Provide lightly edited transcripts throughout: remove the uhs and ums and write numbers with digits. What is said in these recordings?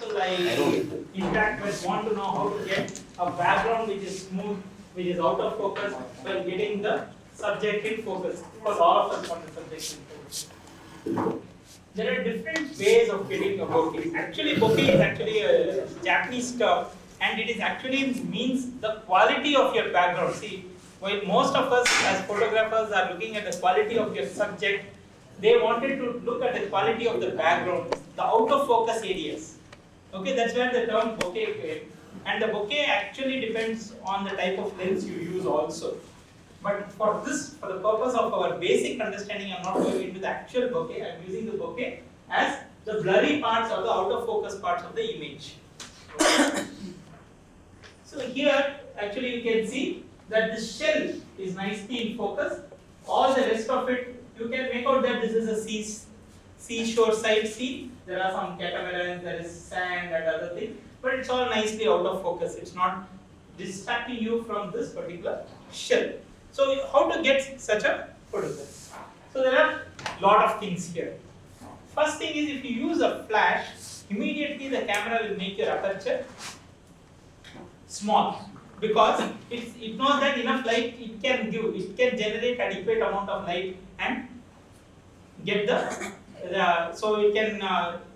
people I interact with want to know how to get a background which is smooth, which is out of focus, while getting the subject in focus. Because all of us want the subject in focus. There are different ways of getting a bokeh. Actually, bokeh is actually a Japanese term, and it is actually means the quality of your background. See, while most of us as photographers are looking at the quality of your subject, they wanted to look at the quality of the background, the out of focus areas. Okay, that's where the term bokeh came. And the bokeh actually depends on the type of lens you use also. But for this, for the purpose of our basic understanding, I'm not going into the actual bokeh. I'm using the bokeh as the blurry parts or the out of focus parts of the image. Okay. So here, actually, you can see that the shell is nicely in focus. All the rest of it, you can make out that this is a seashore side scene. There are some catamarans, there is sand and other things, but it's all nicely out of focus. It's not distracting you from this particular shell. So how to get such a photograph? So there are a lot of things here. First thing is, if you use a flash, immediately the camera will make your aperture small, because it knows that enough light it can generate adequate amount of light and get so it can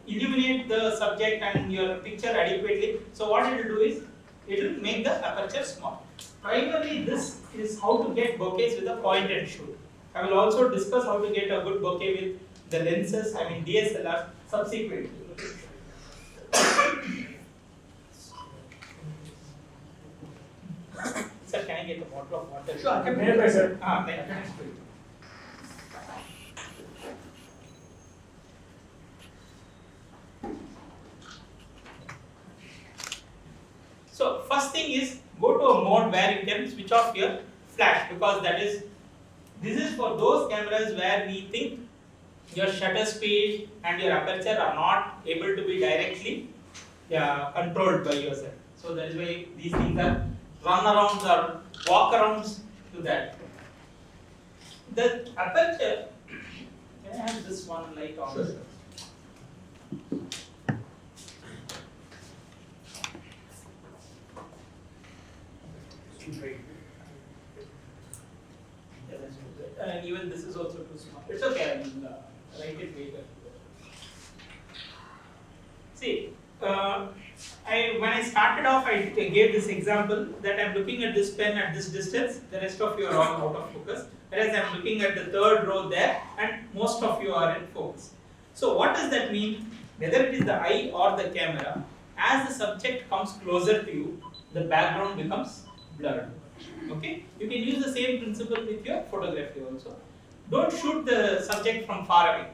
illuminate the subject and your picture adequately. So what it will do is, it will make the aperture small. Primarily, this is how to get bokehs with a point and shoot. I will also discuss how to get a good bokeh with the lenses, I mean DSLR, subsequently. Sir, can I get a bottle of water? Sure, I can help you, sir. Thank you. So first thing is, go to a mode where you can switch off your flash, because this is for those cameras where we think your shutter speed and your aperture are not able to be directly controlled by yourself. So that is why these things are runarounds or walkarounds to that. The aperture, can I have this one light on? Sure. And even this is also too small. It's okay, I will write it later. See, when I started off, I gave this example that I'm looking at this pen at this distance, the rest of you are all out of focus, whereas I'm looking at the third row there, and most of you are in focus. So what does that mean? Whether it is the eye or the camera, as the subject comes closer to you, the background becomes blurred. Okay, you can use the same principle with your photography also. Don't shoot the subject from far away.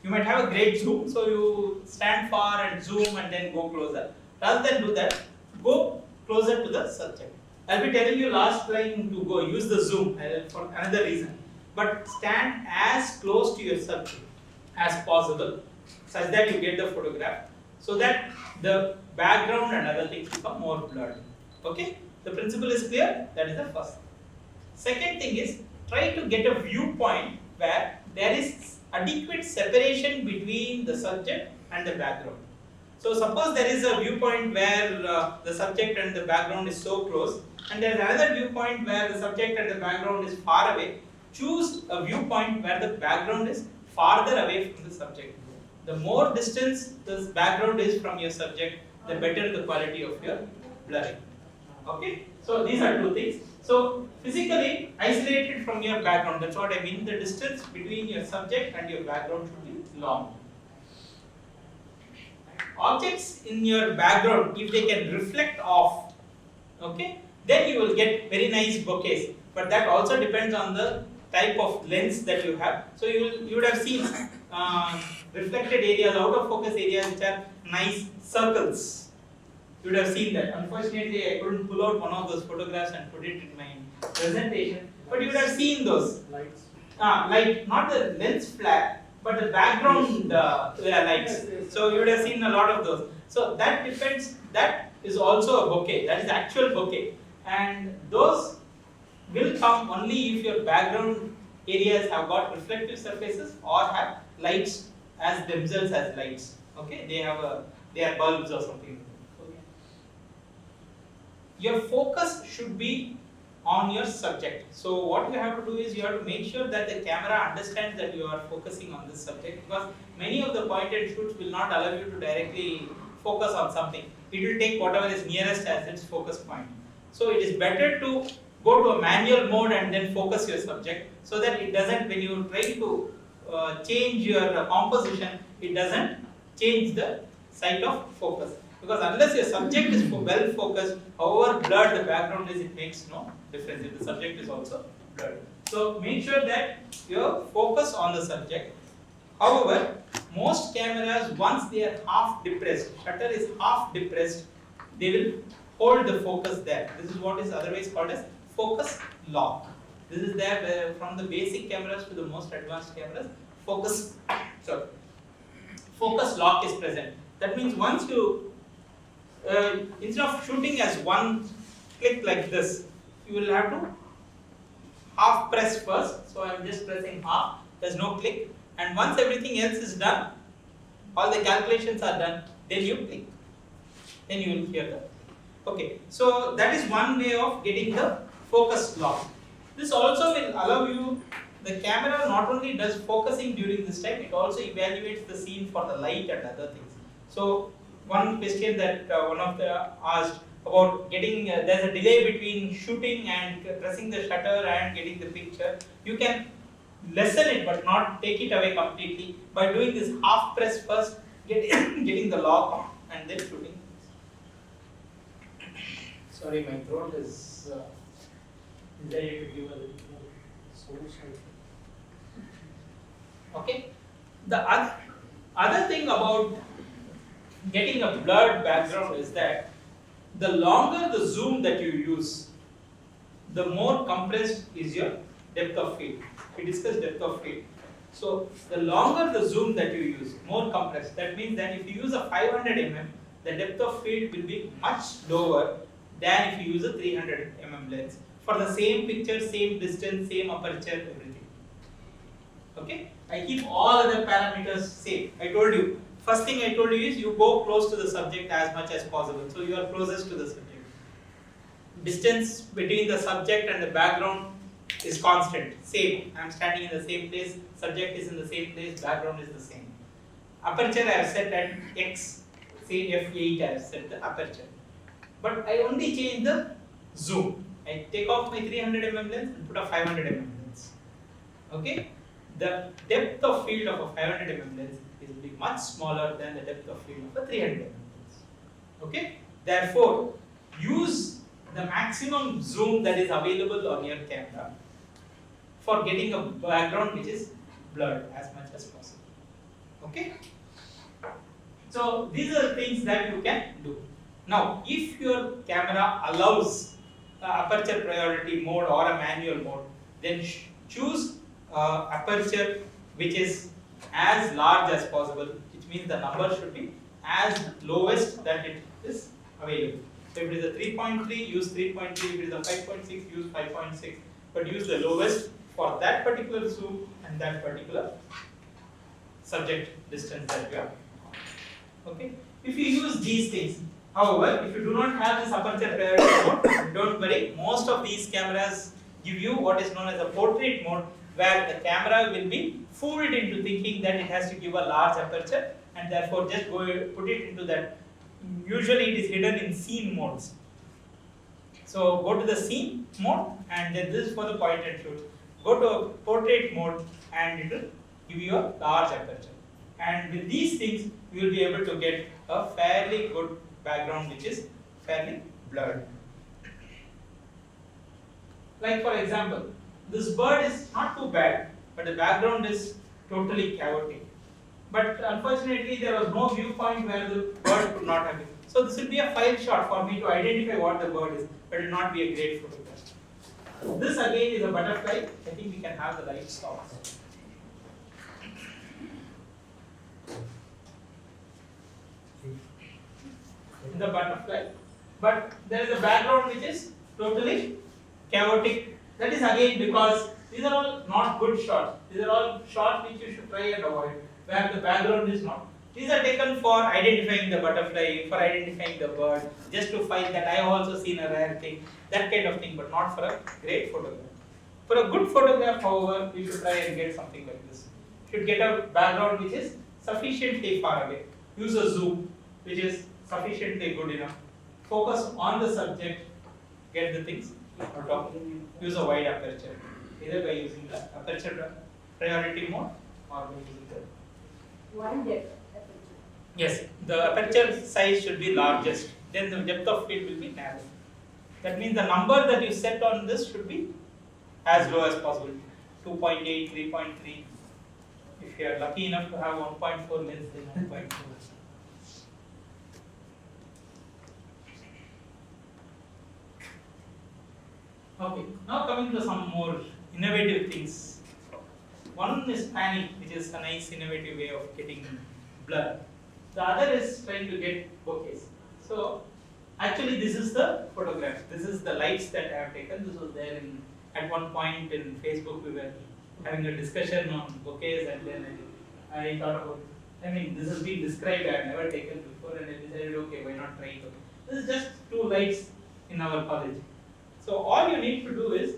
You might have a great zoom, so you stand far and zoom and then go closer. Rather than do that, go closer to the subject. I'll be telling you last line to go use the zoom for another reason. But stand as close to your subject as possible, such that you get the photograph, so that the background and other things become more blurred. Okay? The principle is clear. That is the first thing. Second thing is, try to get a viewpoint where there is adequate separation between the subject and the background. So suppose there is a viewpoint where the subject and the background is so close, and there is another viewpoint where the subject and the background is far away. Choose a viewpoint where the background is farther away from the subject. The more distance the background is from your subject, the better the quality of your blurring. Okay, so these are two things. So physically isolated from your background, that's what I mean. The distance between your subject and your background should be long. Objects in your background, if they can reflect off, okay, then you will get very nice bokehs. But that also depends on the type of lens that you have. So you would have seen reflected areas, out of focus areas which are nice circles. You would have seen that. Unfortunately, I couldn't pull out one of those photographs and put it in my presentation. But you would have seen those. Lights. Like not the lens flare, but the background lights. So you would have seen a lot of those. So that depends. That is also a bokeh. That is actual bokeh, and those will come only if your background areas have got reflective surfaces or have lights as themselves as lights. Okay, they have a they are bulbs or something. Okay. Your focus should be on your subject. So what you have to do is you have to make sure that the camera understands that you are focusing on this subject, because many of the point and shoots will not allow you to directly focus on something. It will take whatever is nearest as its focus point. So it is better to go to a manual mode and then focus your subject, so that it doesn't, when you try to change your composition, it doesn't change the site of focus. Because unless your subject is well focused, however blurred the background is, it makes no difference if the subject is also blurred. So make sure that you focus on the subject. However, most cameras, once they are half depressed, shutter is half depressed, they will hold the focus there. This is what is otherwise called as focus lock. This is there from the basic cameras to the most advanced cameras. Focus lock is present. That means once you instead of shooting as one click like this, you will have to half press first. So I am just pressing half, there's no click, and once everything else is done, all the calculations are done, then you click, then you will hear that. Okay, so that is one way of getting the focus lock. This also will allow you, the camera not only does focusing during this time, it also evaluates the scene for the light and other things. So one question that one of the asked about getting, there's a delay between shooting and pressing the shutter and getting the picture. You can lessen it but not take it away completely by doing this half press first, getting the lock and then shooting. Sorry, my throat is ready to give a little more source. Okay. The other thing about getting a blurred background is that the longer the zoom that you use, the more compressed is your depth of field. We discussed depth of field. So the longer the zoom that you use, more compressed. That means that if you use a 500 mm, the depth of field will be much lower than if you use a 300 mm lens for the same picture, same distance, same aperture, everything. Okay? I keep all other parameters same. I told you. First thing I told you is you go close to the subject as much as possible. So you are closest to the subject. Distance between the subject and the background is constant, same. I am standing in the same place, subject is in the same place, background is the same. Aperture I have set at X, say f8 I have set the aperture. But I only change the zoom. I take off my 300 mm lens and put a 500 mm lens. Okay? The depth of field of a 500 mm lens is much smaller than the depth of field of a 300 mm lens. Okay? Therefore, use the maximum zoom that is available on your camera for getting a background which is blurred as much as possible. Okay? So these are the things that you can do. Now, if your camera allows aperture priority mode or a manual mode, then choose aperture which is as large as possible, which means the number should be as lowest that it is available. So if it is a 3.3, use 3.3, if it is a 5.6, use 5.6, but use the lowest for that particular zoom and that particular subject distance that you have. Okay? If you use these things, however, if you do not have this aperture priority mode, don't worry, most of these cameras give you what is known as a portrait mode, where the camera will be fooled into thinking that it has to give a large aperture, and therefore just put it into that. Usually it is hidden in scene modes. So go to the scene mode, and then this is for the point and shoot. Go to portrait mode and it will give you a large aperture. And with these things, you will be able to get a fairly good background which is fairly blurred. Like for example, this bird is not too bad, but the background is totally chaotic. But unfortunately, there was no viewpoint where the bird could not have been. So this will be a file shot for me to identify what the bird is, but it will not be a great photograph. This again is a butterfly. I think we can have the lights off. In the butterfly, but there is a background which is totally chaotic. That is again because these are all not good shots. These are all shots which you should try and avoid, where the background is not These are taken for identifying the butterfly, for identifying the bird, just to find that I have also seen a rare thing, that kind of thing, but not for a great photograph. For a good photograph, however, we should try and get something like this. Should get a background which is sufficiently far away. Use a zoom which is sufficiently good enough. Focus on the subject, get the things on top. Use a wide aperture, either by using the aperture priority mode or by using the Wide depth. yes, the aperture size should be largest. Then the depth of field will be narrow. That means the number that you set on this should be as low as possible. 2.8, 3.3. If you are lucky enough to have 1.4 lens, then 1.4. Okay, now coming to some more innovative things. One is panning, which is a nice innovative way of getting blur. The other is trying to get bokehs. So actually this is the photograph. This is the lights that I have taken. This was there at one point in Facebook. We were having a discussion on bokehs, and then I thought about, this has been described, I have never taken before, and I decided, okay, why not try it? This is just two lights in our college. So all you need to do is,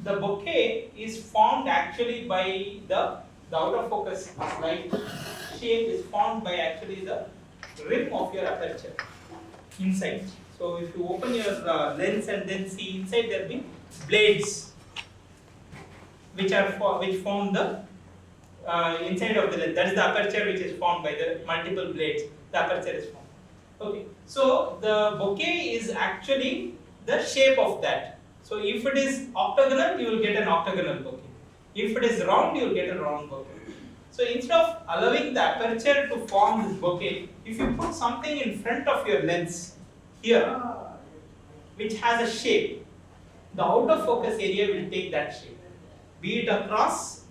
the bokeh is formed actually by the out of focus light shape is formed by actually the rim of your aperture inside. So if you open your lens and then see inside, there will be blades which form the inside of the lens. That is the aperture which is formed by the multiple blades. The aperture is formed. Okay. So the bokeh is actually the shape of that. So if it is octagonal, you will get an octagonal bokeh. If it is round, you will get a round bokeh. So instead of allowing the aperture to form this bokeh, if you put something in front of your lens here, which has a shape, the out of focus area will take that shape. Be it a cross,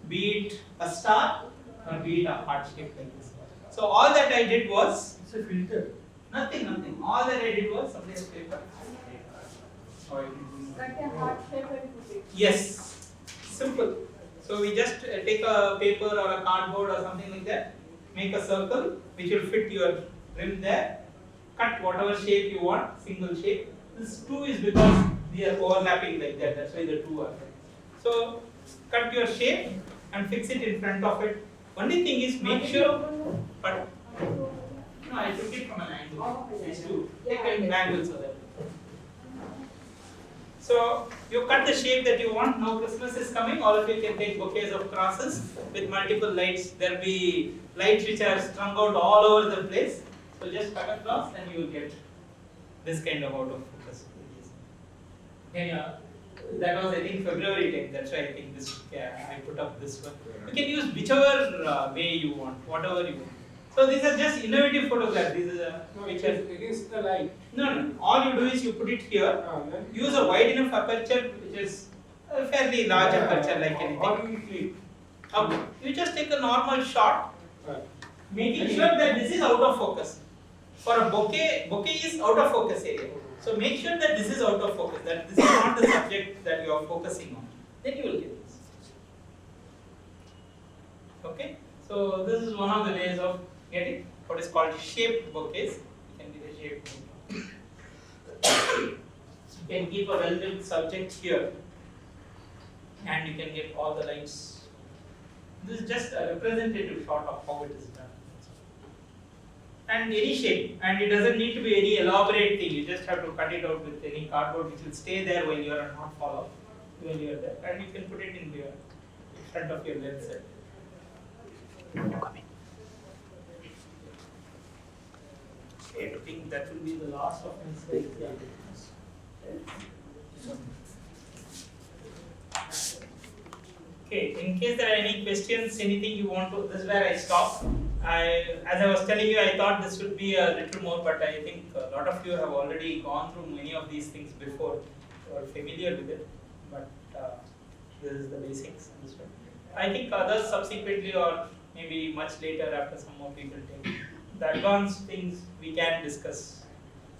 be it a star, or be it a heart shape like this. So all that I did was, it's a filter. Nothing. All that I did was something paper. Like a heart shape and put it. Yes, simple. So we just take a paper or a cardboard or something like that, make a circle which will fit your rim there, cut whatever shape you want, single shape. This 2 is because they are overlapping like that, that's why the 2 are there. So cut your shape and fix it in front of it. Only thing is make sure, but no, I took it from an angle. These two, take an angle so that. So you cut the shape that you want. Now Christmas is coming. All of you can take bouquets of crosses with multiple lights. There will be lights which are strung out all over the place. So just cut across and you will get this kind of out of focus. Yeah, that was I think February 10th. That's why I think this. Yeah, I put up this one. You can use whichever way you want, whatever you want. So these are just innovative photographs. These are It is against the light. No. All you do is you put it here. Use a wide enough aperture, which is a fairly large aperture, like anything. Or you click. Okay. You just take a normal shot, making sure that this is out of focus. For a bokeh is out of focus area. So make sure that this is out of focus. That this is not the subject that you are focusing on. Then you will get this. Okay. So this is one of the ways of getting what is called shaped bouquets. You can get a shaped bouquet. You can keep a well-lit subject here, and you can get all the lights. This is just a representative shot of how it is done. And any shape, and it doesn't need to be any elaborate thing. You just have to cut it out with any cardboard, which will stay there while you are not fall off when you are there, and you can put it in front of your lens set. Okay, I think that will be the last of my slides. Yeah. Okay, in case there are any questions, anything you want to, this is where I stop. As I was telling you, I thought this would be a little more, but I think a lot of you have already gone through many of these things before, you are familiar with it, but this is the basics. I think others subsequently or maybe much later after some more people take the advanced things we can discuss.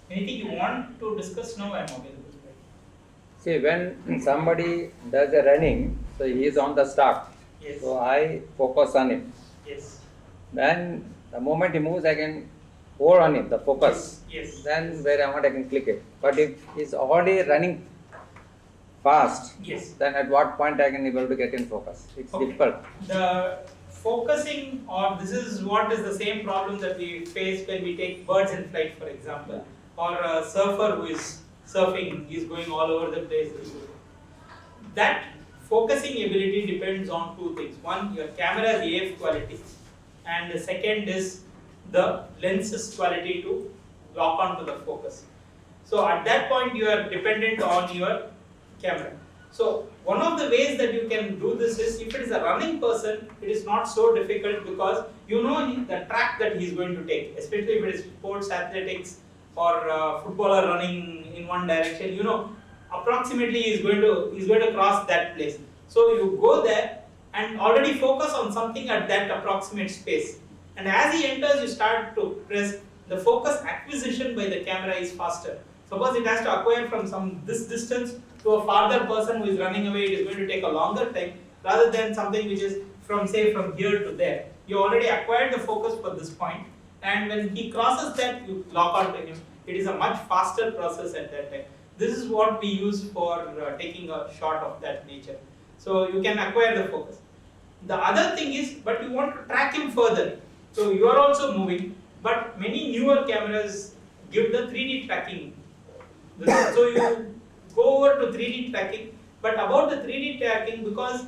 Anything you want to discuss now, I am available. See, when somebody does a running, so he is on the start. Yes. So I focus on it. Yes. Then the moment he moves, I can hold on him, the focus. Yes. Then where I want, I can click it. But if he's already running fast, Yes. then at what point I can able to get in focus? It's Okay. difficult. The focusing, or this is what is the same problem that we face when we take birds in flight, for example, or a surfer who is surfing, is going all over the place. That focusing ability depends on two things. One, your camera's AF quality, and the second is the lens's quality to lock onto the focus. So at that point, you are dependent on your camera. So one of the ways that you can do this is, if it is a running person, it is not so difficult because you know the track that he is going to take, especially if it is sports, athletics, or footballer running in one direction. You know approximately he is going to cross that place. So you go there and already focus on something at that approximate space. And as he enters, you start to press. The focus acquisition by the camera is faster. Suppose it has to acquire from this distance to a farther person who is running away, it is going to take a longer time rather than something which is from here to there. You already acquired the focus for this point, and when he crosses that, you lock onto him. It is a much faster process at that time. This is what we use for taking a shot of that nature. So you can acquire the focus. The other thing is, but you want to track him further. So you are also moving, but many newer cameras give the 3D tracking. So you go over to 3D tracking, but about the 3D tracking, because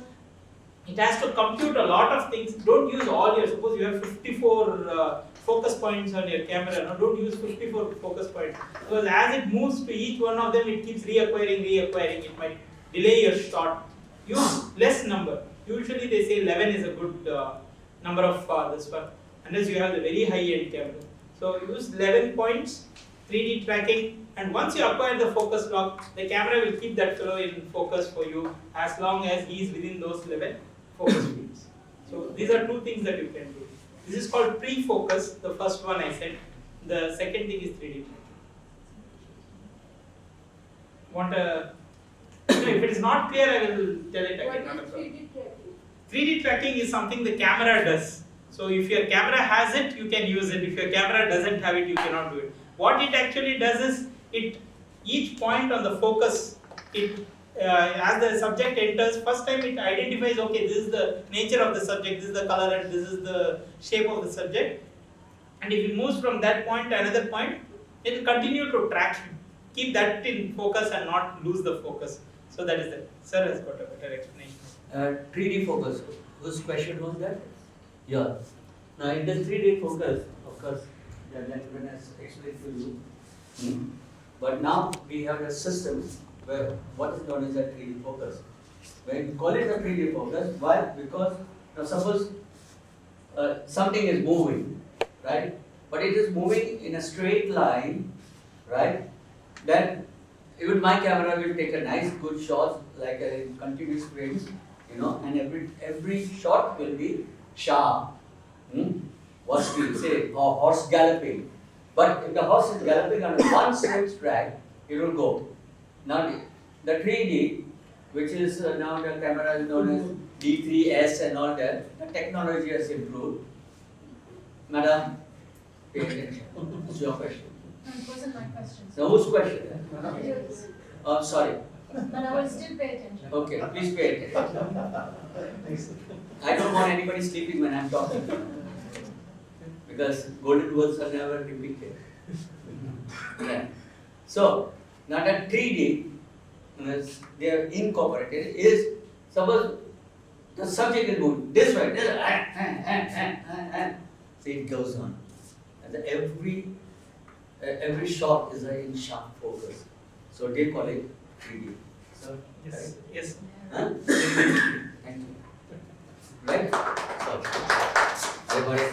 it has to compute a lot of things, don't use all your, suppose you have 54 focus points on your camera, no, don't use 54 focus points, because as it moves to each one of them, it keeps reacquiring, it might delay your shot. Use less number. Usually they say 11 is a good number of this one, unless you have the very high-end camera. So use 11 points, 3D tracking, and once you acquire the focus lock, the camera will keep that fellow in focus for you as long as he is within those 11 focus fields. So these are two things that you can do. This is called pre-focus, the first one I said. The second thing is 3D tracking. If it is not clear, I will tell it again. What is 3D tracking? 3D tracking is something the camera does. So if your camera has it, you can use it. If your camera doesn't have it, you cannot do it. What it actually does is, each point on the focus, as the subject enters, first time it identifies, okay, this is the nature of the subject, this is the color, and this is the shape of the subject. And if it moves from that point to another point, it will continue to track him. Keep that in focus and not lose the focus. So that is it. Sir has got a better explanation. 3D focus. Whose question was that? Yeah. Now in the 3D focus, of course, the gentleman has explained to you. But now we have a system where what is known as a 3D focus. When we call it a 3D focus, why? Because now suppose something is moving, right? But it is moving in a straight line, right? Then even my camera will take a nice good shot, like a continuous frames, and every shot will be sharp. What speed? Say a horse galloping. But if the horse is galloping on one straight track, it will go. Now the 3D, which is now the camera is known as D3S and all that, the technology has improved. Madam, pay attention. It's your question. It wasn't my question. So whose question? It is. Oh, sorry. But I will still pay attention. Okay, please pay attention. I don't want anybody sleeping when I'm talking. Because golden words are never repeated. Yeah. So, now that 3D, they are incorporated, is suppose the subject is moving this way, see it goes on. And every shot is in sharp focus. So they call it 3D. So, Yes. Yes. huh? Thank you. Right? So, everybody.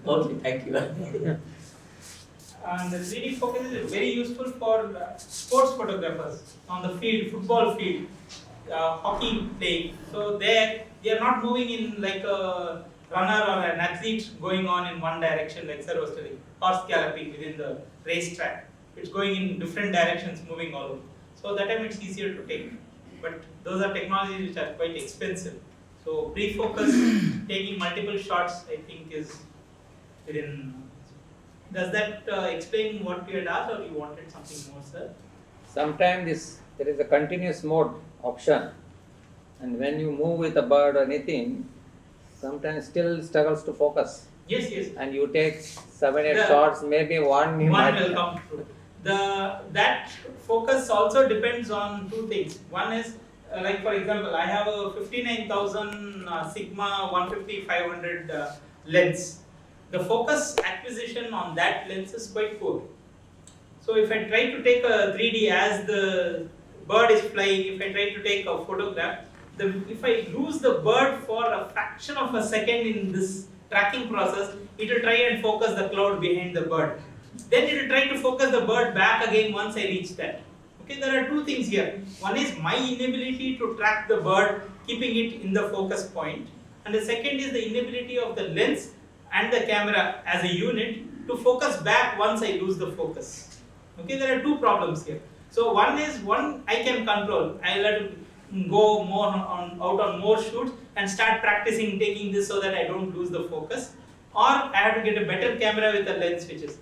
Okay, thank you. And the 3D focus is very useful for sports photographers on the field, football field, hockey playing. So they are not moving in like a runner or an athlete going on in one direction, like sir was telling, horse galloping within the racetrack. It's going in different directions, moving all over. So that time it's easier to take. But those are technologies which are quite expensive. So pre-focus, taking multiple shots, I think is Does that explain what you had asked, or you wanted something more, sir? Sometimes there is a continuous mode option, and when you move with a bird or anything, sometimes still struggles to focus. Yes, yes. And you take 7-8 The- shots, maybe one you One might. will come through. That focus also depends on two things. One is like for example, I have a 59,000 Sigma 150-500 lens. The focus acquisition on that lens is quite poor. So if I try to take a 3D as the bird is flying, if I try to take a photograph, if I lose the bird for a fraction of a second in this tracking process, it will try and focus the cloud behind the bird. Then it will try to focus the bird back again once I reach that. Okay, there are two things here. One is my inability to track the bird, keeping it in the focus point. And the second is the inability of the lens and the camera as a unit to focus back once I lose the focus. Okay, there are two problems here. So one I can control. I'll have to go out on more shoots and start practicing taking this so that I don't lose the focus. Or I have to get a better camera with the lens switches.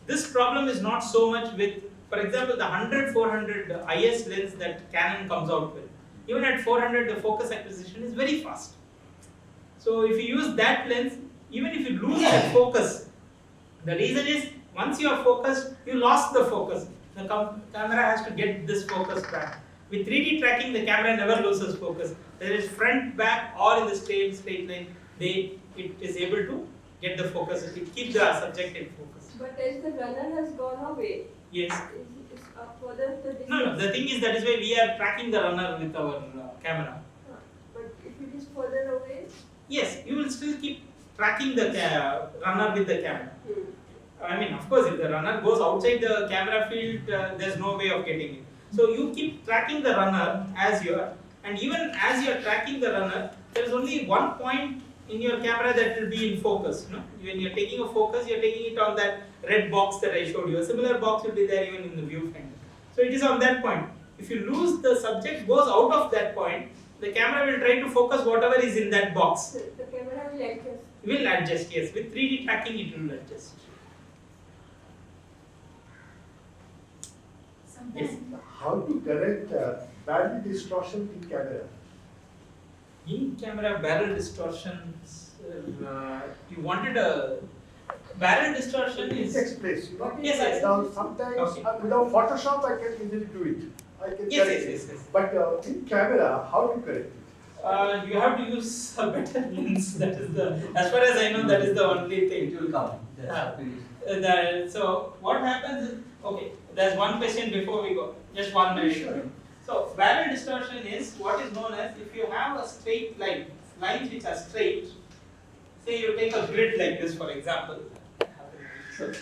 This problem is not so much with, for example, the 100-400 IS lens that Canon comes out with. Even at 400, the focus acquisition is very fast. So if you use that lens, even if you lose that focus, the reason is once you are focused, you lost the focus. The camera has to get this focus back. With 3D tracking, the camera never loses focus. There is front, back, or in the straight line, it is able to get the focus. It keeps the subject in focus. But as the runner has gone away, Yes. is further the distance. No. The thing is that is why we are tracking the runner with our camera. But if it is further away, Yes, you will still keep tracking the runner with the camera. I mean, of course, if the runner goes outside the camera field, there's no way of getting it. So you keep tracking the runner as you are, and even as you are tracking the runner, there is only one point in your camera that will be in focus. You know? When you are taking a focus, you are taking it on that red box that I showed you. A similar box will be there even in the viewfinder. So it is on that point. If you lose, the subject goes out of that point, the camera will try to focus whatever is in that box. the camera will adjust. Will adjust, yes. With 3D tracking, it will adjust. Yes. How to correct barrel distortion in camera? In camera barrel distortions, you wanted a barrel distortion It is takes place, you know. Yes. Now sometimes Okay. without Photoshop I can easily do it. I can Yes, correct yes, it. yes. But in camera, how to correct it? You have to use a better lens. That is as far as I know, that is the only thing. It will come. So what happens is, okay, there's one question before we go. Just 1 minute. Sure. So barrel distortion is what is known as if you have a straight line, lines which are straight. Say you take a grid like this, for example. So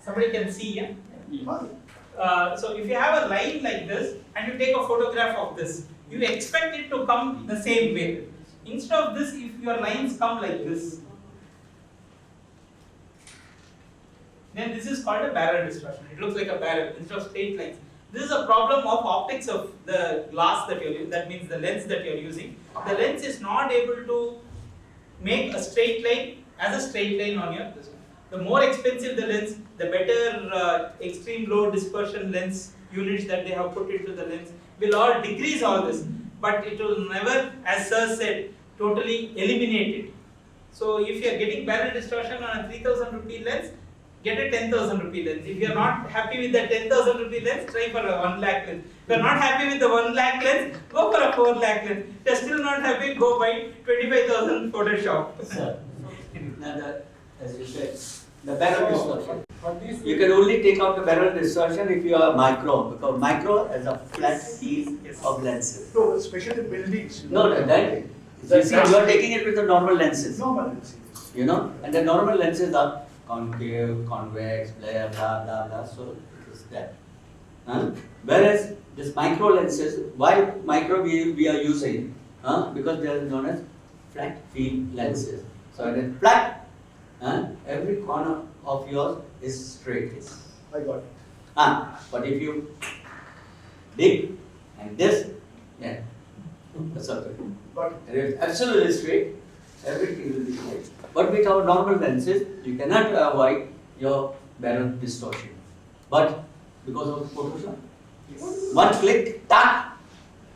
somebody can see, yeah. So if you have a line like this and you take a photograph of this, you expect it to come the same way. Instead of this, if your lines come like this, then this is called a barrel distortion. It looks like a barrel instead of straight lines. This is a problem of optics of the glass that you're using. That means the lens that you're using. The lens is not able to make a straight line as a straight line on your this one. The more expensive the lens, the better extreme low dispersion lens units that they have put into the lens will all decrease all this. But it will never, as Sir said, totally eliminate it. So if you are getting barrel distortion on a 3,000 rupee lens, get a 10,000 rupee lens. If you are not happy with the 10,000 rupee lens, try for a 1 lakh lens. If you are not happy with the 1 lakh lens, go for a 4 lakh lens. If you are still not happy, go buy 25,000 Photoshop. Sir, now as you said, the barrel distortion. For this, You can only take out the barrel distortion if you are micro, because micro has a flat piece Yes. of lenses. No, especially buildings. No, that you see, you are taking it with the normal lenses, Normal lenses. you know, and the normal lenses are concave, convex, blah, blah, blah, blah, so it is that. Whereas this micro lenses, why micro we are using? Because they are known as flat field lenses. So it is flat, every corner of yours is straight. I got it. But if you dig and this, yeah, that's okay. Got it. It is absolutely straight. everything will be straight. But with our normal lenses, you cannot avoid your barrel distortion. But because of Photoshop, one click, tap,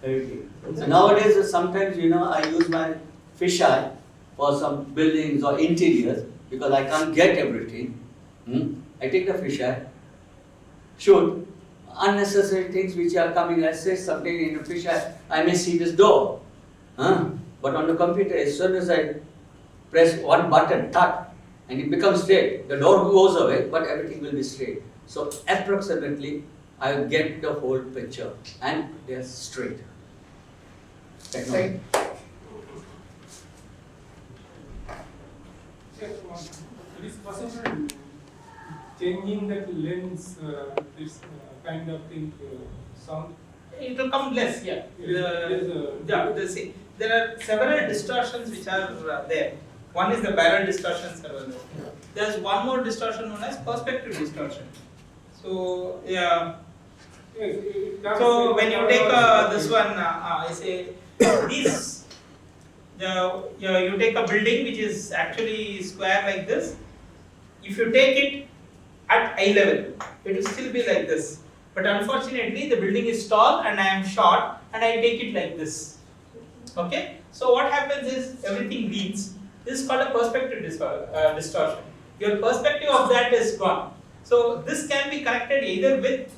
everything. So nowadays, sometimes I use my fisheye for some buildings or interiors because I can't get everything. I take the fisheye, shoot unnecessary things which are coming. Let's say something in the fisheye, I may see this door. But on the computer, as soon as I press one button, tap, and it becomes straight. The door goes away, but everything will be straight. So approximately, I will get the whole picture, and they are straight. Technology. It is possible changing that lens, this kind of thing, sound. It will come less, yeah. There are several distortions which are there. One is the barrel distortion server. There's one more distortion known as perspective distortion. So yeah. So when you take this one, I say this. You take a building which is actually square like this. If you take it at eye level, it will still be like this. But unfortunately, the building is tall and I am short, and I take it like this. Okay. So what happens is everything leans. This is called a perspective distortion. Your perspective of that is gone. So this can be corrected either with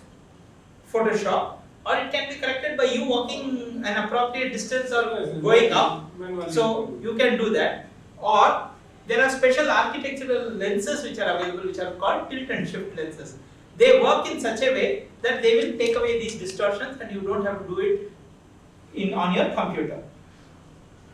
Photoshop, or it can be corrected by you walking an appropriate distance or going up. So you can do that. Or there are special architectural lenses which are available, which are called tilt and shift lenses. They work in such a way that they will take away these distortions, and you don't have to do it on your computer.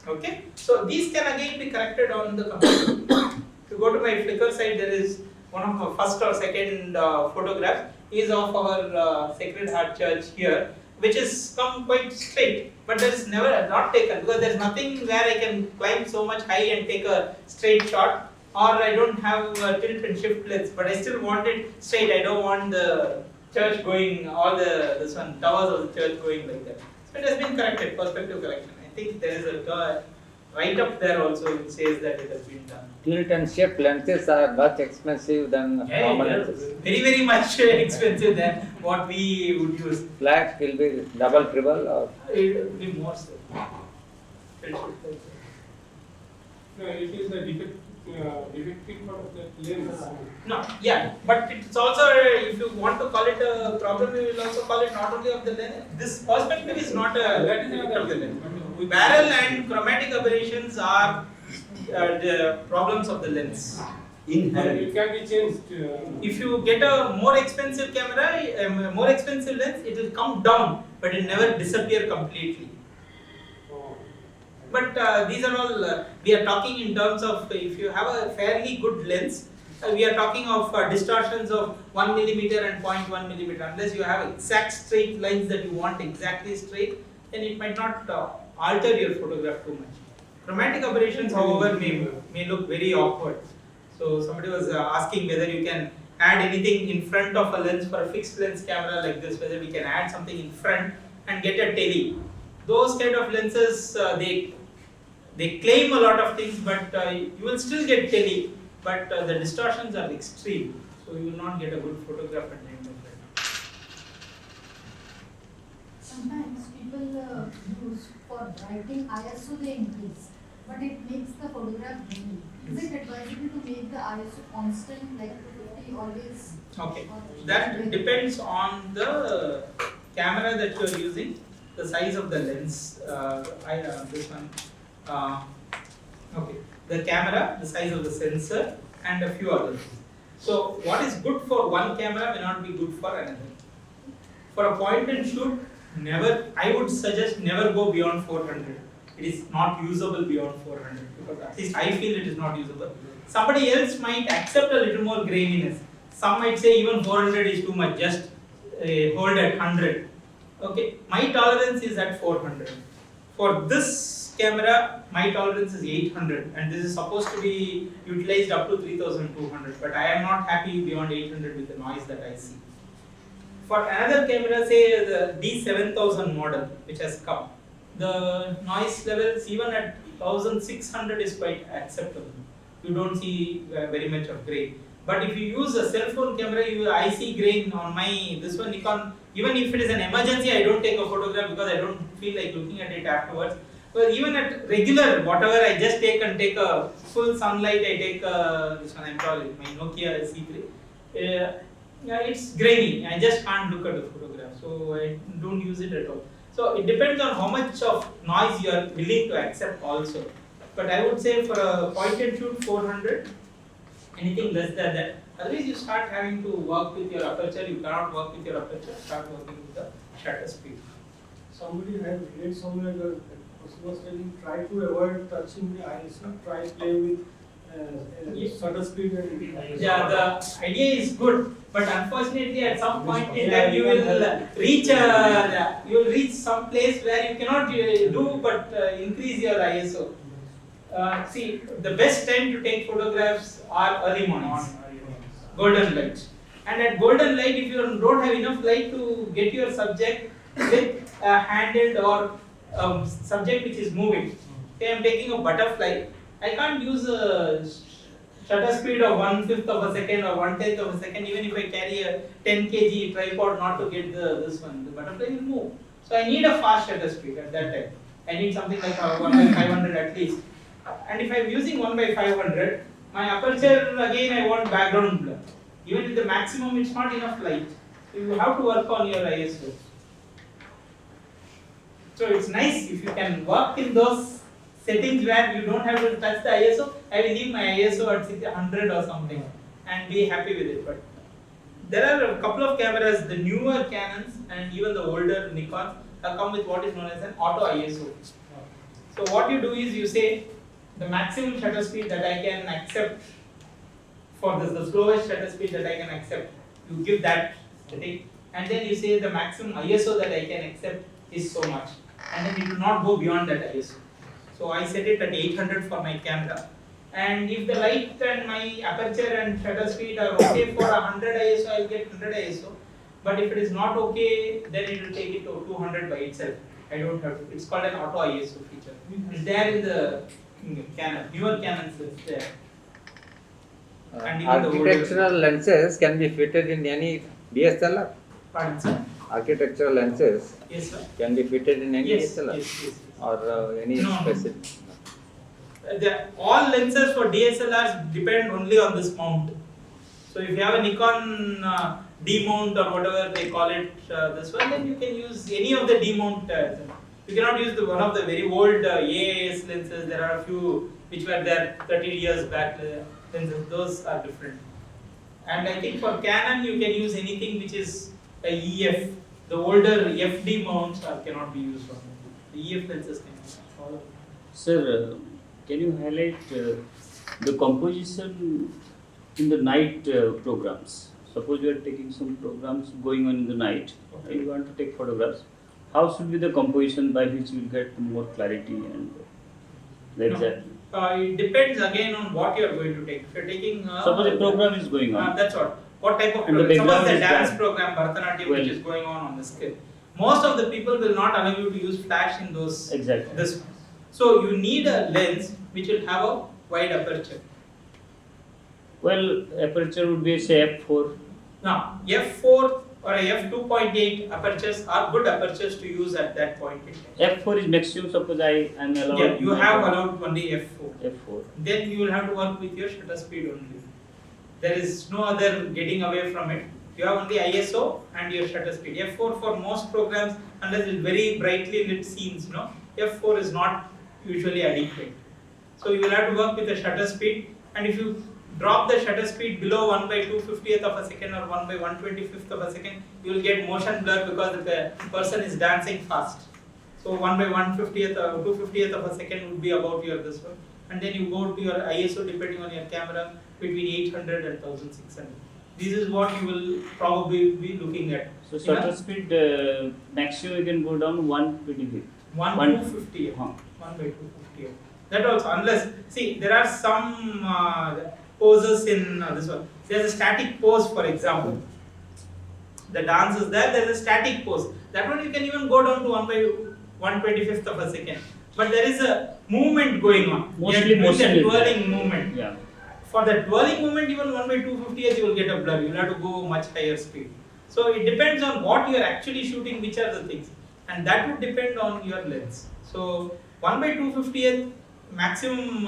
Okay, so these can again be corrected on the computer. If you go to my Flickr site, there is one of the first or second photographs is of our Sacred Heart Church here, which is come quite straight, but there is never not taken because there is nothing where I can climb so much high and take a straight shot, or I don't have a tilt and shift lens, but I still want it straight. I don't want the church going, all this one towers of the church going like that. So it has been corrected, perspective correction. I think there is a right up there also which says that it has been done. Tilt and shift lenses are much expensive than normal lenses. Very, very much expensive than what we would use. Flash will be double, triple, or It will be more so. No, it is the defective part of that lens. No, yeah, but it's also, if you want to call it a problem, you will also call it not only of the lens. This perspective is not a That is defect of the lens. Barrel and chromatic aberrations are the problems of the lens. It can be changed. If you get a more expensive camera, a more expensive lens, it will come down, but it will never disappear completely. But these are all, we are talking in terms of if you have a fairly good lens, we are talking of distortions of 1 millimeter and 0.1 millimeter. Unless you have exact straight lines that you want exactly straight, then it might not alter your photograph too much. Chromatic aberrations, however, may look very awkward. So somebody was asking whether you can add anything in front of a lens for a fixed lens camera like this, whether we can add something in front and get a tele. Those kind of lenses, they claim a lot of things, but you will still get tele, but the distortions are extreme, so you will not get a good photograph at the end of that. Sometimes people use for writing ISO they increase, but it makes the photograph grainy. Is it advisable to make the ISO constant, like 250 always? Okay, that depends on the camera that you are using, the size of the lens. This one. Okay, the camera, the size of the sensor, and a few others. So, what is good for one camera may not be good for another. For a point and shoot, never. I would suggest never go beyond 400. It is not usable beyond 400 because at least I feel it is not usable. Somebody else might accept a little more graininess. Some might say even 400 is too much. Just hold at 100. Okay, my tolerance is at 400. For this camera, my tolerance is 800, and this is supposed to be utilized up to 3200. But I am not happy beyond 800 with the noise that I see. For another camera, say the D7000 model, which has come, the noise levels even at 1600 is quite acceptable. You don't see very much of grain. But if you use a cell phone camera, I see grain on my this one Nikon. Even if it is an emergency, I don't take a photograph because I don't feel like looking at it afterwards. But even at regular, whatever I just take a full sunlight, I take this one, I'm calling my Nokia C3. Yeah, it's grainy. I just can't look at the photograph, so I don't use it at all. So it depends on how much of noise you are willing to accept also. But I would say for a point and shoot 400, anything less than that. Otherwise, you start having to work with your aperture. You cannot work with your aperture. Start working with the shutter speed. Somebody had read somewhere that person was telling try to avoid touching the ISO, try play with shutter speed and ISO. Yeah, the idea is good, but unfortunately, at some point in time, you will reach some place where you cannot do but increase your ISO. See, the best time to take photographs are early mornings, golden light. And at golden light, if you don't have enough light to get your subject with a handled or subject which is moving. Say I am taking a butterfly, I can't use a shutter speed of 1/5 of a second or 1/10 of a second, even if I carry a 10 kg tripod not to get this one. The butterfly will move. So I need a fast shutter speed at that time. I need something like 1/500 at least. And if I am using 1/500, my aperture again I want background blur. Even with the maximum, it's not enough light. So you have to work on your ISO. So it's nice if you can work in those settings where you don't have to touch the ISO. I will leave my ISO at 100 or something and be happy with it. But there are a couple of cameras, the newer Canons and even the older Nikons have come with what is known as an auto ISO. So what you do is you say the maximum shutter speed that I can accept for this, the slowest shutter speed that I can accept, you give that setting, and then you say the maximum ISO that I can accept is so much, and then it will not go beyond that ISO. So I set it at 800 for my camera, and if the light and my aperture and shutter speed are okay for 100 ISO, I will get 100 ISO. But if it is not okay, then it will take it to 200 by itself. I don't have to. It's called an auto ISO feature. It's there in the Canon, newer Canons is there. And even the older- Architectural lenses can be fitted in any DSLR. Pardon, sir? Architectural lenses Yes, sir. can be fitted in any Yes, DSLR yes. or any No. specific. All lenses for DSLRs depend only on this mount. So if you have a Nikon D mount or whatever they call it, this one, then you can use any of the D mount. You cannot use one of the very old AIS lenses. There are a few which were there 30 years back. Lenses, those are different. And I think for Canon you can use anything which is a EF. The older FD mounts cannot be used on it. The EF lenses can be used. Sir, can you highlight the composition in the night programs? Suppose you are taking some programs going on in the night, Okay. you want to take photographs. How should be the composition by which you will get more clarity and exactly? It depends again on what you are going to take. If you are taking Suppose a program is going on. that's what type of And the program. Suppose background the is dance black. program Bharatanatyam which Well- is going on the screen. Most of the people will not allow you to use flash in those. Exactly. This one. So you need a lens which will have a wide aperture. Well, aperture would be say f4. Now f4 or a f2.8 apertures are good apertures to use at that point in time. f4 is maximum. Suppose I am allowed. Yeah, you have allowed only f4. f4. Then you will have to work with your shutter speed only. There is no other getting away from it. You have only ISO and your shutter speed. F4 for most programs, unless it's very brightly lit scenes, F4 is not usually adequate. So you will have to work with the shutter speed, and if you drop the shutter speed below 1/250th of a second or 1/125th of a second, you will get motion blur because the person is dancing fast. So 1/150th or 250th of a second would be about your this one, and then you go to your ISO depending on your camera between 800 and 1600. This is what you will probably be looking at. So shutter speed maximum you can go down 125. 1/250th. 1/250th. That also, unless see there are some poses in this one. There's a static pose, for example. The dance is there. There's a static pose. That one you can even go down to 1/125th of a second. but there is a movement going on. Mostly You are doing motion the is there. twirling movement. Yeah. For the twirling movement, even 1/250th you will get a blur. You will have to go much higher speed. So it depends on what you are actually shooting, which are the things, and that would depend on your lens. So 1/250th maximum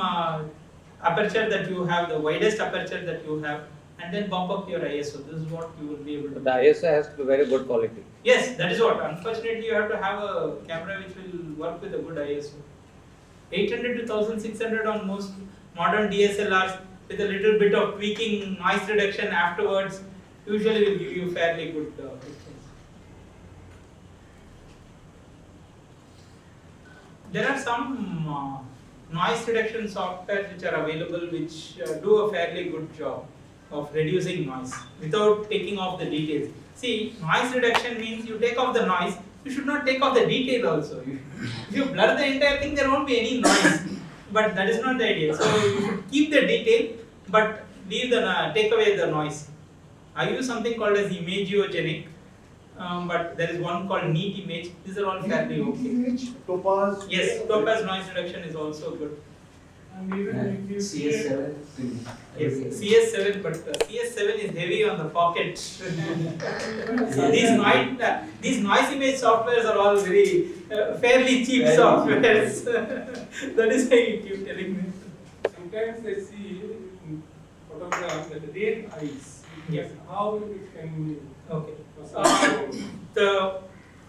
aperture that you have, the widest aperture that you have, and then bump up your ISO. This is what you will be able to But do. the ISO has to be very good quality. Yes, that is what. Unfortunately, you have to have a camera which will work with a good ISO. 800 to 1600 on most modern DSLRs with a little bit of tweaking, noise reduction afterwards, usually will give you fairly good pictures. There are some noise reduction softwares which are available which do a fairly good job of reducing noise without taking off the details. See, noise reduction means you take off the noise, you should not take off the detail also. If you blur the entire thing, there won't be any noise. But that is not the idea. So you should keep the detail, but leave the take away the noise. I use something called as imagiogenic, but there is one called neat image. These are all fairly okay. Image, topaz. Yes, topaz noise reduction is also good. And even if you CS7. Yes, CS7, but CS7 is heavy on the pocket. These noise image softwares are all very fairly cheap Very softwares. That is why you keep telling me. sometimes I see in photograph that the red eyes. Yes. How it can be. Okay. The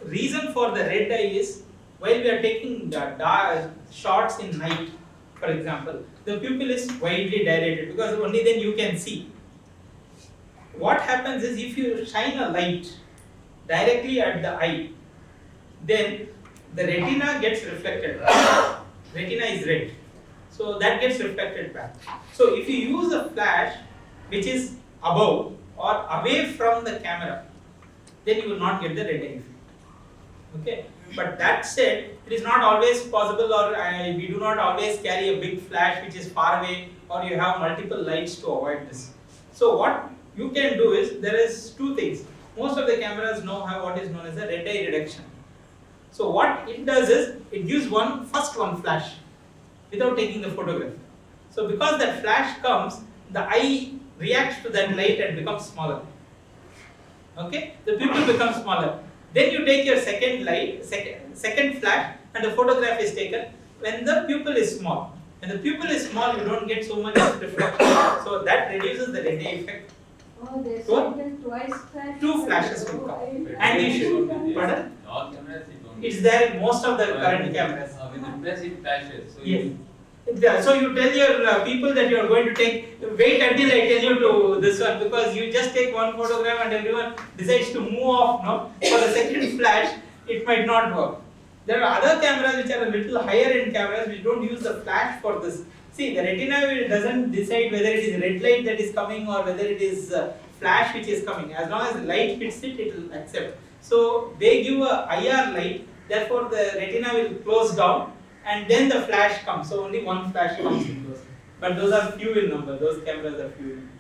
reason for the red eye is while we are taking the shots in night, for example, the pupil is widely dilated because only then you can see. What happens is if you shine a light directly at the eye, then the retina gets reflected. Retina is red, so that gets reflected back. So if you use a flash which is above or away from the camera, then you will not get the red eye effect. Okay, but that said, it is not always possible, or we do not always carry a big flash which is far away, or you have multiple lights to avoid this. So what you can do is, there is two things. Most of the cameras now have what is known as a red eye reduction. So what it does is, it gives first one flash without taking the photograph. So because that flash comes, the eye reacts to that light and becomes smaller. Okay, the pupil becomes smaller. Then you take your second light, second flash, and the photograph is taken when the pupil is small. When the pupil is small, you don't get so much reflection. So that reduces the red eye effect. Oh, there's Two? even twice flash. Two flashes will come. And you should. Pardon? All cameras you don't. It's there in most of the current cameras. With the press it flashes. So Yes. Yeah, so you tell your people that you are going to wait until I tell you to this one, because you just take one photograph and everyone decides to move off, no? For the second flash, it might not work. There are other cameras which are a little higher end cameras which don't use the flash for this. See, the retina doesn't decide whether it is red light that is coming or whether it is flash which is coming. As long as the light hits it, it will accept. So they give a IR light, therefore the retina will close down, and then the flash comes. So only one flash comes in those. But those are few in number. Those cameras are few in number.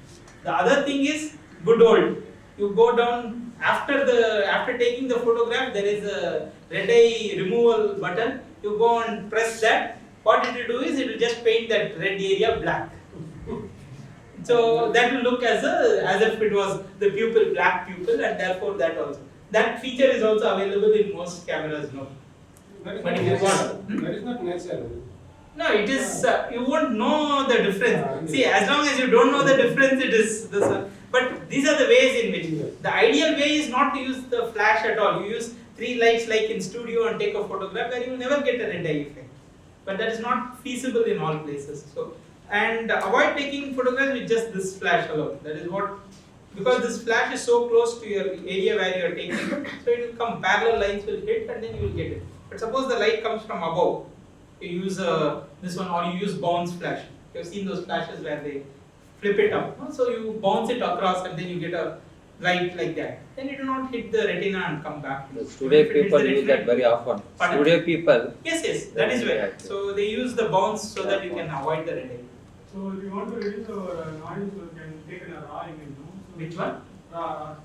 The other thing is good old. You go down after taking the photograph. There is a red eye removal button. You go and press that. What it will do is it will just paint that red area black. So that will look as if it was the pupil, black pupil, and therefore that feature is also available in most cameras now. But if you want, That is not natural. no, it is. You won't know the difference. See, as long as you don't know the difference, it is this one. But these are the ways in which the ideal way is not to use the flash at all. You use 3 lights like in studio and take a photograph, where you will never get a red eye effect. But that is not feasible in all places. So, and avoid taking photographs with just this flash alone. That is what, because this flash is so close to your area where you are taking, so it will come, parallel lines will hit and then you will get it. But suppose the light comes from above, you use this one, or you use bounce flash. You have seen those flashes where they flip it up. No? So you bounce it across and then you get a light like that. Then it will not hit the retina and come back. Today If it hits people the use retina, that very often. Pardon? Today people. Yes, that is why. So they use the bounce so that you can avoid the red eye. So if you want to reduce our noise, you can take a raw image, no? So Which one? Raw.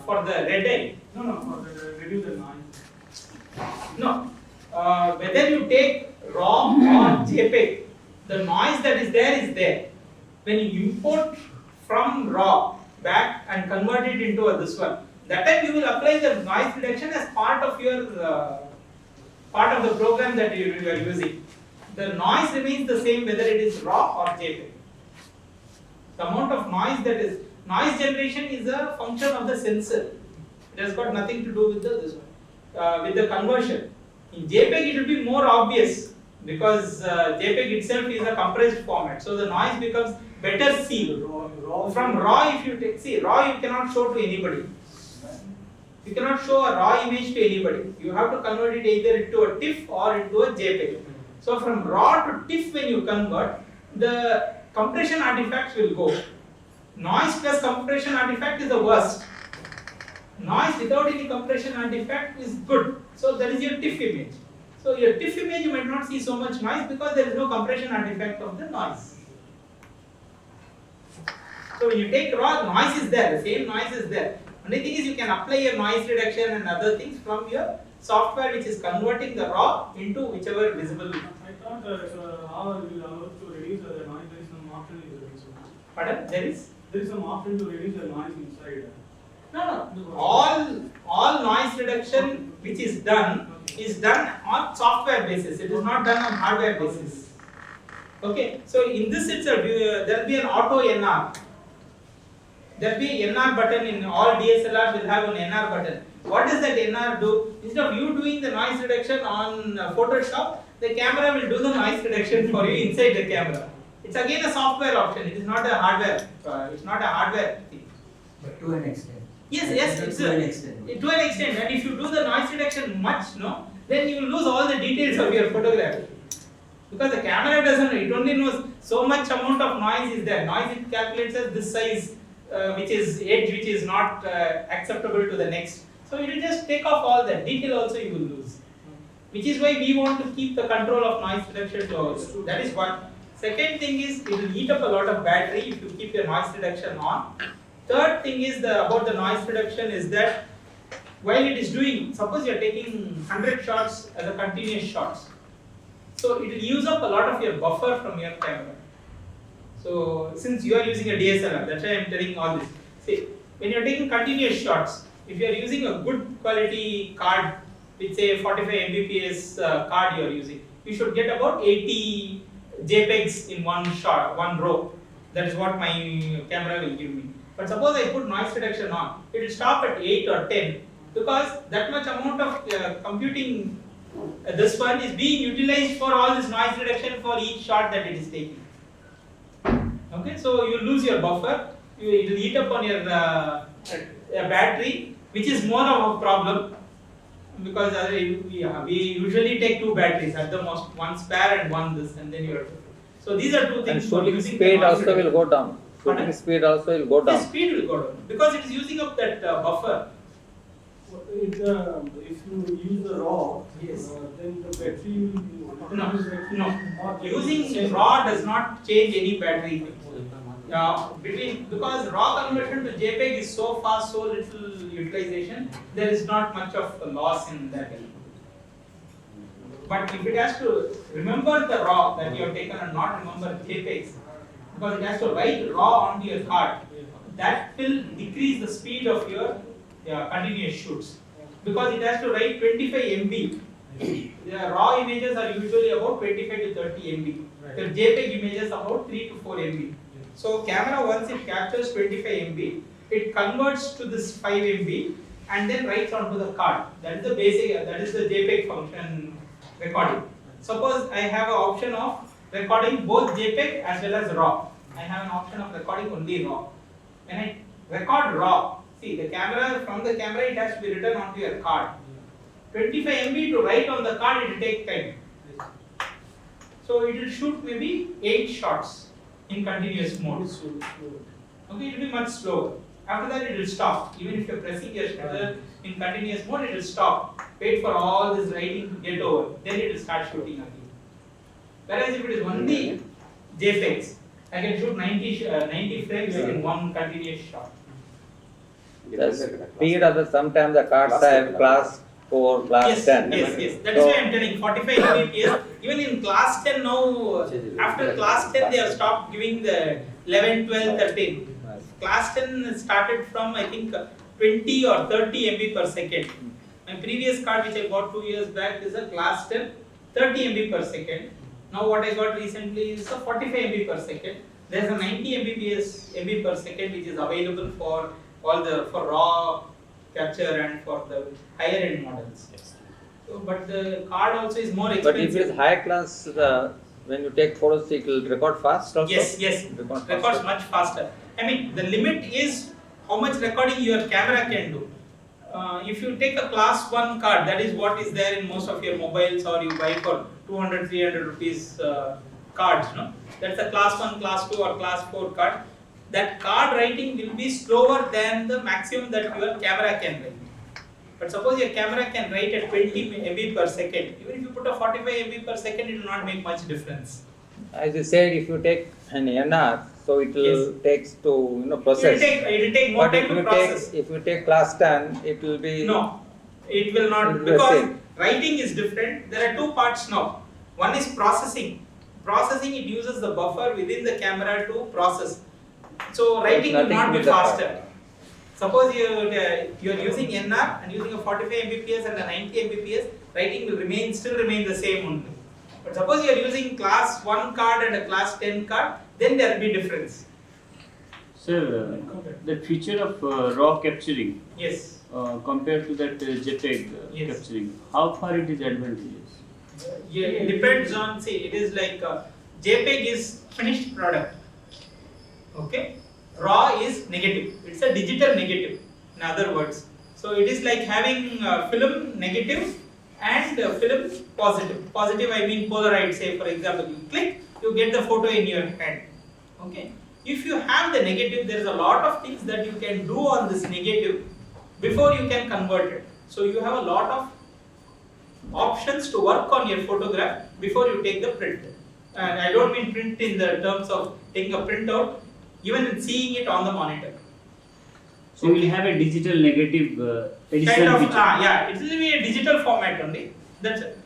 For the red eye? No, for the reduce the noise. No. whether you take RAW or JPEG, the noise that is there. When you import from RAW back and convert it into this one, that time you will apply the noise reduction as part of your part of the program that you are using. The noise remains the same whether it is RAW or JPEG. The amount of noise that is noise generation is a function of the sensor. It has got nothing to do with this one, with the conversion. In JPEG it will be more obvious because JPEG itself is a compressed format, so the noise becomes better seen. From RAW, if you take, RAW you cannot show to anybody. You cannot show a RAW image to anybody. You have to convert it either into a TIFF or into a JPEG. So from RAW to TIFF, when you convert, the compression artifacts will go. Noise plus compression artifact is the worst. Noise without any compression artifact is good. So that is your TIFF image. So your TIFF image you might not see so much noise because there is no compression artifact of the noise. So when you take RAW, noise is there, the same noise is there. Only thing is you can apply your noise reduction and other things from your software which is converting the RAW into whichever visible. I thought how will allow to reduce the noise. There is some option in the reducer. Pardon? There is some option to reduce the noise inside. No. All noise reduction which is done on software basis. It is not done on hardware basis. Okay. So in this itself, there will be an auto NR. There will be NR button in all DSLRs will have an NR button. What does that NR do? Instead of you doing the noise reduction on Photoshop, the camera will do the noise reduction for you inside the camera. It's again a software option. It is not a hardware. It's not a hardware thing. But to an extent. Yes, it's to an extent. To an extent. And if you do the noise reduction much, then you will lose all the details of your photograph. Because the camera doesn't know. It only knows so much amount of noise is there. Noise it calculates as this size, which is edge, which is not acceptable to the next. So it will just take off all that. Detail also you will lose. Which is why we want to keep the control of noise reduction to ours. That is one. Second thing is it will eat up a lot of battery if you keep your noise reduction on. Third thing is about the noise reduction is that while it is doing, suppose you are taking 100 shots as a continuous shots. So it will use up a lot of your buffer from your camera. So since you are using a DSLR, that's why I am telling all this. See, when you are taking continuous shots, if you are using a good quality card with say 45 Mbps card you are using, you should get about 80 JPEGs in one shot, one row. That is what my camera will give me. But suppose I put noise reduction on, it will stop at 8 or 10 because that much amount of computing this one is being utilized for all this noise reduction for each shot that it is taking. Okay, so you lose your buffer, it will eat up on your battery, which is more of a problem because we usually take two batteries at the most, one spare and one this, and then you are. So these are two things. And shooting speed also will go down. Shooting speed also will go down. The speed will go down because it is using up that buffer. If you use the RAW, Yes. then the battery will No. Using RAW does not change any battery thing. Because RAW conversion to JPEG is so fast, so little utilization, there is not much of a loss in that. But if it has to remember the RAW that you have taken and not remember JPEGs, because it has to write RAW onto your card, that will decrease the speed of your continuous shoots. Because it has to write 25 MB. The RAW images are usually about 25 to 30 MB. The JPEG images about 3 to 4 MB. So camera, once it captures 25 MB, it converts to this 5 MB and then writes onto the card. That is the basic, that is the JPEG function recording. Suppose I have an option of recording both JPEG as well as RAW. I have an option of recording only RAW. When I record RAW, see the camera, from the camera it has to be written onto your card. 25 MB to write on the card, it will take time. So it will shoot maybe 8 shots in continuous mode. Okay, it will be much slower. After that it will stop. Even if you are pressing your shutter in continuous mode, it will stop. Wait for all this writing to get over. Then it will start shooting again. Whereas if it is only JPEGs, I can shoot 90 frames in one continuous shot. The speed of sometimes the cards have class for class Yes, 10. yes. That is why I am telling 45 Mbps. Even in class 10 now, after class 10 they have stopped giving the 11, 12, 13. Class 10 started from I think 20 or 30 MB per second. My previous card which I bought 2 years back is a class 10 30 MB per second. Now what I got recently is a 45 MB per second. There is a 90 MB per second which is available for all the for raw capture and for the higher end models. So, but the card also is more expensive. But if it is high class, when you take photos, it will record fast also? Yes. Records much faster. I mean, the limit is how much recording your camera can do. If you take a class 1 card, that is what is there in most of your mobiles, or you buy for 200, 300 rupees cards, no? That's a class 1, class 2 or class 4 card. That card writing will be slower than the maximum that your camera can write. But suppose your camera can write at 20 MB per second, even if you put a 45 MB per second, it will not make much difference. As you said, if you take an NR, so it will takes to process. It will take more time to process. If you take class 10, it will be No, it will not, It will be because same. writing is different. There are two parts now. One is processing. Processing, it uses the buffer within the camera to process. So writing will nothing not to be do with the faster. part. Suppose you are using NR and using a 45 Mbps and a 90 Mbps, writing will still remain the same only. But suppose you are using class 1 card and a class 10 card, then there will be difference. Sir, the feature of raw capturing Yes. compared to that JPEG Yes. capturing, how far it is advantageous? Yeah, it depends on, see, it is like JPEG is finished product. Okay? Raw is negative. It's a digital negative, in other words. So it is like having film negative and film positive. Positive, I mean Polaroid, say for example, you click, you get the photo in your hand. Okay? If you have the negative, there is a lot of things that you can do on this negative before you can convert it. So you have a lot of options to work on your photograph before you take the print. And I don't mean print in the terms of taking a printout, even in seeing it on the monitor. So we will have a digital negative additional Kind of, feature. yeah, it will be a digital format only. That's it.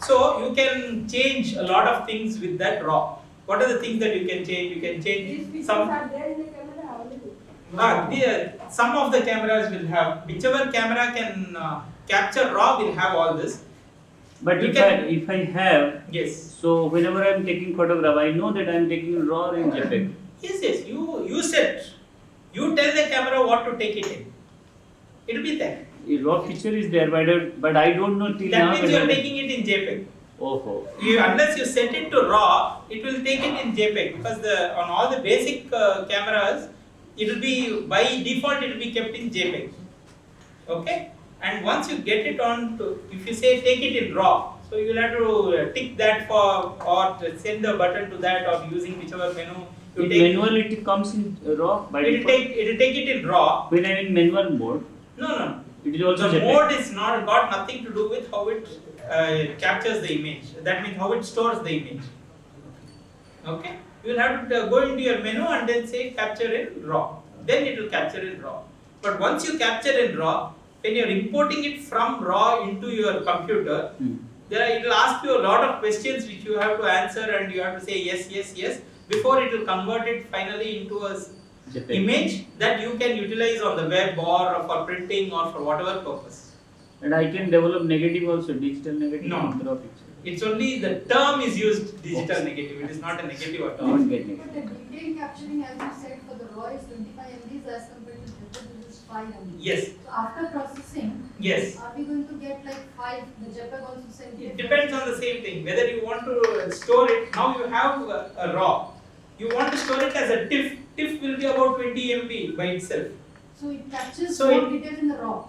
So you can change a lot of things with that raw. What are the things that you can change? You can change some. Some of the cameras will have, whichever camera can capture raw will have all this. But You if I have, Yes. so whenever I am taking photograph, I know that I am taking raw in JPEG. Yes, you set. You tell the camera what to take it in. It will be there. A raw feature is there, but I don't know till That now. means you are whether- taking it in JPEG. Oh. Unless you set it to raw, it will take it in JPEG, because on all the basic cameras, it will be by default it will be kept in JPEG. Okay, and once you get it on to, if you say take it in raw, so you will have to tick that for or send the button to that, or using whichever menu you In take. manual it comes in raw by It will default. take it in raw. When I am in manual mode, No. it is also The JPEG. mode is not got nothing to do with how it captures the image. That means how it stores the image. Okay, you will have to go into your menu and then say capture in raw. Then it will capture in raw. But once you capture in raw, when you are importing it from raw into your computer, it will ask you a lot of questions which you have to answer, and you have to say yes before it will convert it finally into a JPEG. image that you can utilize on the web or for printing or for whatever purpose. And I can develop negative also, digital negative No. in raw picture. It's only the term is used digital negative. It is not a negative at I all. won't get But negative. the detail capturing, as you said, for the raw is 25 MBs as compared to JPEG, which is 5 MB. Yes. So after processing, Yes. are we going to get like 5? The JPEG also sent It depends on the same thing. Whether you want to store it, now you have a raw. You want to store it as a TIFF. TIFF will be about 20 MB by itself. So it captures So more it- detail in the raw.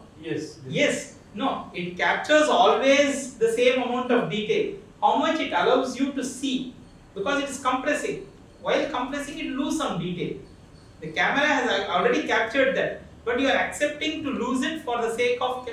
Yes. No. It captures always the same amount of detail. How much it allows you to see, because it is compressing. While compressing, it lose some detail. The camera has already captured that, but you are accepting to lose it for the sake of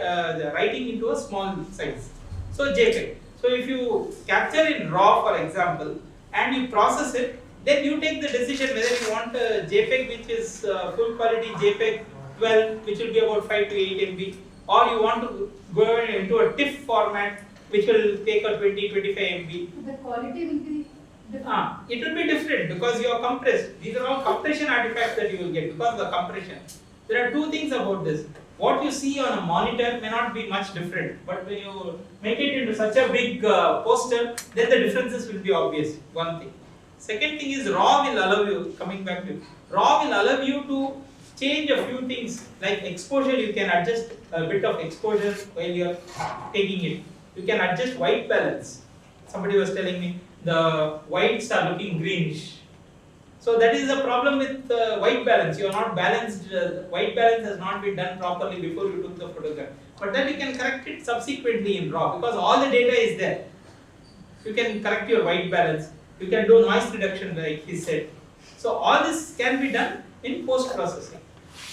writing into a small size. So JPEG. So if you capture in RAW, for example, and you process it, then you take the decision whether you want a JPEG which is full quality JPEG 12, which will be about 5 to 8 MB, or you want to go into a TIFF format which will take a 20-25 MB. The quality will be different. It will be different because you are compressed. These are all compression artifacts that you will get because of the compression. There are two things about this. What you see on a monitor may not be much different, but when you make it into such a big poster, then the differences will be obvious. One thing. Second thing is RAW will allow you, coming back to RAW will allow you to change a few things like exposure. You can adjust a bit of exposure while you are taking it. You can adjust white balance. Somebody was telling me the whites are looking greenish. So that is the problem with white balance. You are not balanced. White balance has not been done properly before you took the photograph. But then you can correct it subsequently in RAW because all the data is there. You can correct your white balance. You can do noise reduction like he said. So all this can be done in post processing,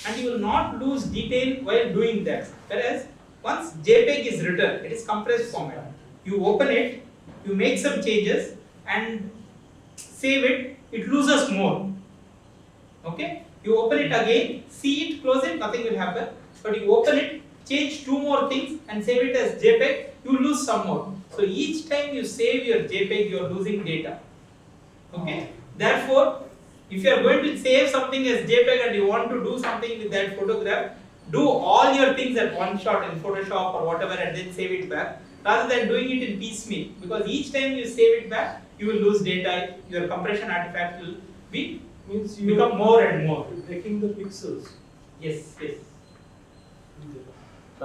and you will not lose detail while doing that. Whereas once JPEG is written, it is compressed format. You open it, you make some changes and save it. It loses more. Okay? You open it again, see it, close it, nothing will happen. But you open it, change two more things and save it as JPEG, you lose some more. So each time you save your JPEG, you are losing data. Okay? Therefore, if you are going to save something as JPEG and you want to do something with that photograph, do all your things at one shot in Photoshop or whatever and then save it back, rather than doing it in piecemeal. Because each time you save it back, you will lose data, your compression artifact will be become more and more. Breaking the pixels. Yes, yes.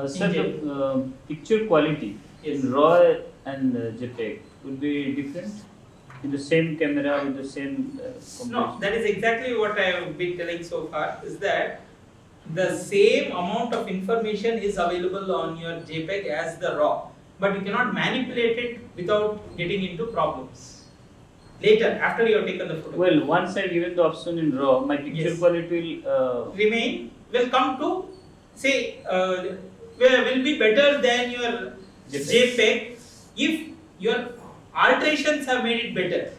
Sir, the picture quality Yes. in RAW and JPEG will be different in the same camera with the same No, that is exactly what I have been telling so far, is that the same amount of information is available on your JPEG as the RAW, but you cannot manipulate it without getting into problems. Later, after you have taken the photo. Well, once I given the option in RAW, my picture Yes. quality will will come to say will be better than your JPEG if your alterations have made it better.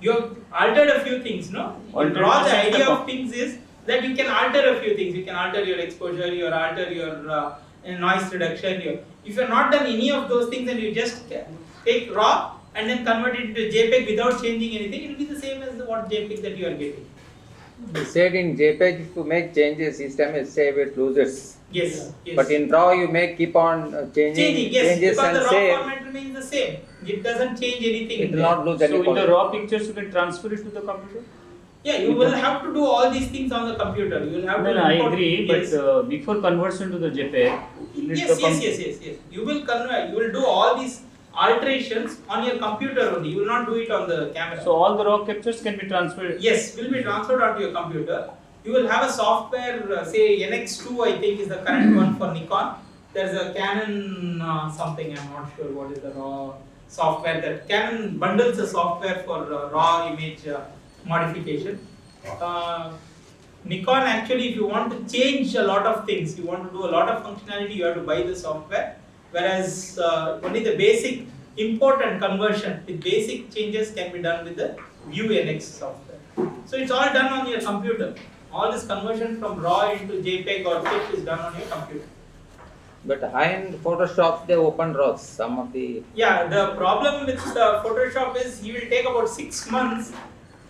You have altered a few things, no? In RAW, the idea of things is that you can alter a few things. You can alter your exposure, you alter your noise reduction. If you have not done any of those things and you just take RAW and then convert it into JPEG without changing anything, it will be the same as what JPEG that you are getting. You said in JPEG if you make changes, each time you save it loses. Yes, yes. But in RAW you may keep on changing yes, changes because and the raw save. format remains the same. It doesn't change anything. It will there. not lose any So in the quality. RAW pictures you can transfer it to the computer? Yeah, you will have to do all these things on the computer. You will have No, to. no, I import- agree, yes. but before conversion to the JPEG, you need Yes, the yes. You will convert. You will do all these alterations on your computer only. You will not do it on the camera. So all the RAW captures can be transferred. Yes, will be transferred onto your computer. You will have a software, say NX2, I think is the current one for Nikon. There is a Canon something. I'm not sure what is the raw software that Canon bundles a software for raw image modification. Nikon actually, if you want to change a lot of things, you want to do a lot of functionality, you have to buy the software. Whereas only the basic import and conversion with basic changes can be done with the View NX software. So it's all done on your computer. All this conversion from RAW into JPEG or TIFF is done on your computer. But high-end Photoshop they open RAWs. Some of the Yeah, the problem with Photoshop is he will take about 6 months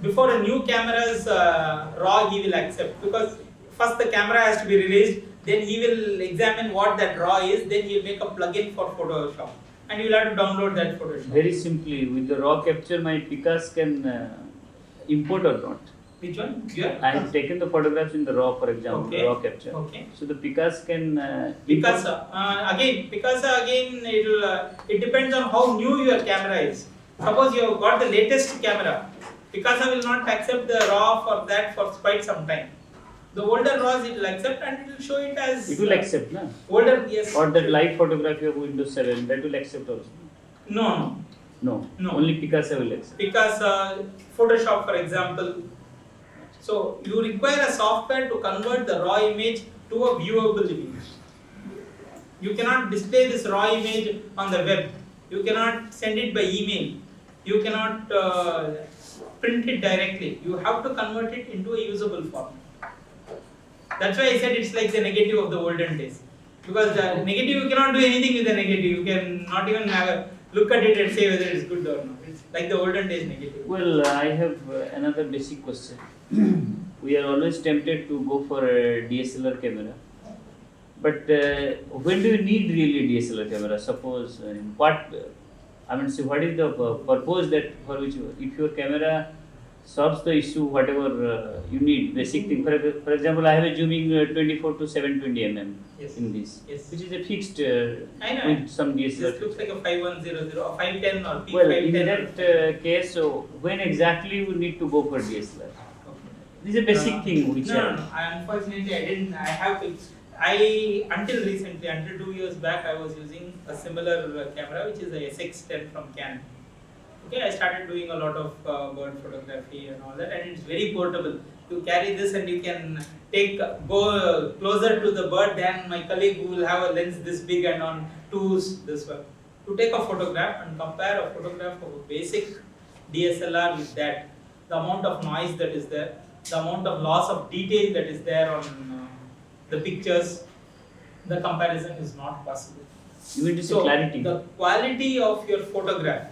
before a new camera's RAW he will accept, because first the camera has to be released, then he will examine what that RAW is, then he will make a plugin for Photoshop and you will have to download that Photoshop. Very simply, with the RAW capture, my Picas can import or not. Which one? Here? I have taken the photographs in the RAW, for example, Okay. RAW capture. Okay. So the Picas can Because again, it depends on how new your camera is. Suppose you have got the latest camera, Picasa will not accept the RAW for that for quite some time. The older RAWs it will accept and it will show it as. It will accept, na? Older, yes. Or that live photography of Windows 7, that will accept also. No. No. Only Picasa will accept. Because Photoshop, for example. So you require a software to convert the raw image to a viewable image. You cannot display this raw image on the web. You cannot send it by email. You cannot print it directly. You have to convert it into a usable format. That's why I said it's like the negative of the olden days. Because the negative, you cannot do anything with the negative. You can not even have a look at it and say whether it's good or not. It's like the olden days negative. Well, I have another basic question. We are always tempted to go for a DSLR camera. But when do you need really a DSLR camera? Suppose what say what is the purpose that for which if your camera solves the issue whatever you need basic thing. For example, I have a zooming 24 to 720 mm Yes. in this, Yes. which is a fixed I know. with some DSLR. This looks like a 5100 or 510 or P510. Well, in that case, so when exactly you need to go for DSLR? This is a basic thing which No. Unfortunately, I didn't. I have fixed. Until recently, until 2 years back, I was using a similar camera, which is a SX10 from Canon. Okay, I started doing a lot of bird photography and all that, and it's very portable. You carry this and you can go closer to the bird than my colleague who will have a lens this big and on twos this one. To take a photograph and compare a photograph of a basic DSLR with that, the amount of noise that is there, the amount of loss of detail that is there on the pictures, the comparison is not possible. you need to say So, clarity. the quality of your photograph,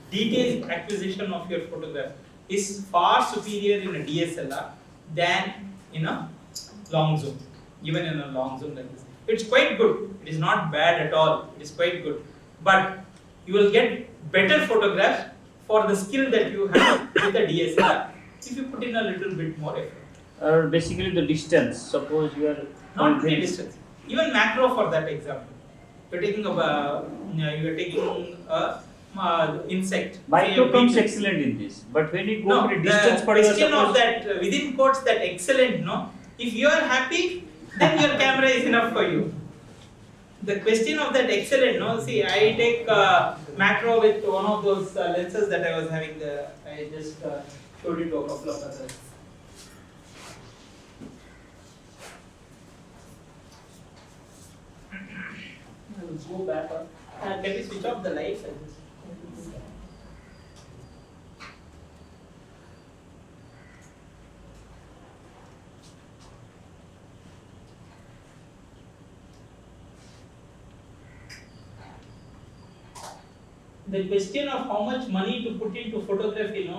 detailed acquisition of your photograph is far superior in a DSLR than in a long zoom, even in a long zoom like this. It's quite good, it is not bad at all, it is quite good. But you will get better photographs for the skill that you have with a DSLR if you put in a little bit more effort. Or basically the distance. Suppose you are Not on the this. distance. Even macro for that example. You're taking a insect. say a Micro comes beetle. excellent in this, but when you go No, for a the distance particular, question of suppose that within quotes that excellent. No, if you are happy, then your camera is enough for you. The question of that excellent. No, see, I take macro with one of those lenses that I was having. I just showed it to a couple of others. I will go back on. Can we switch off the lights? The question of how much money to put into photography,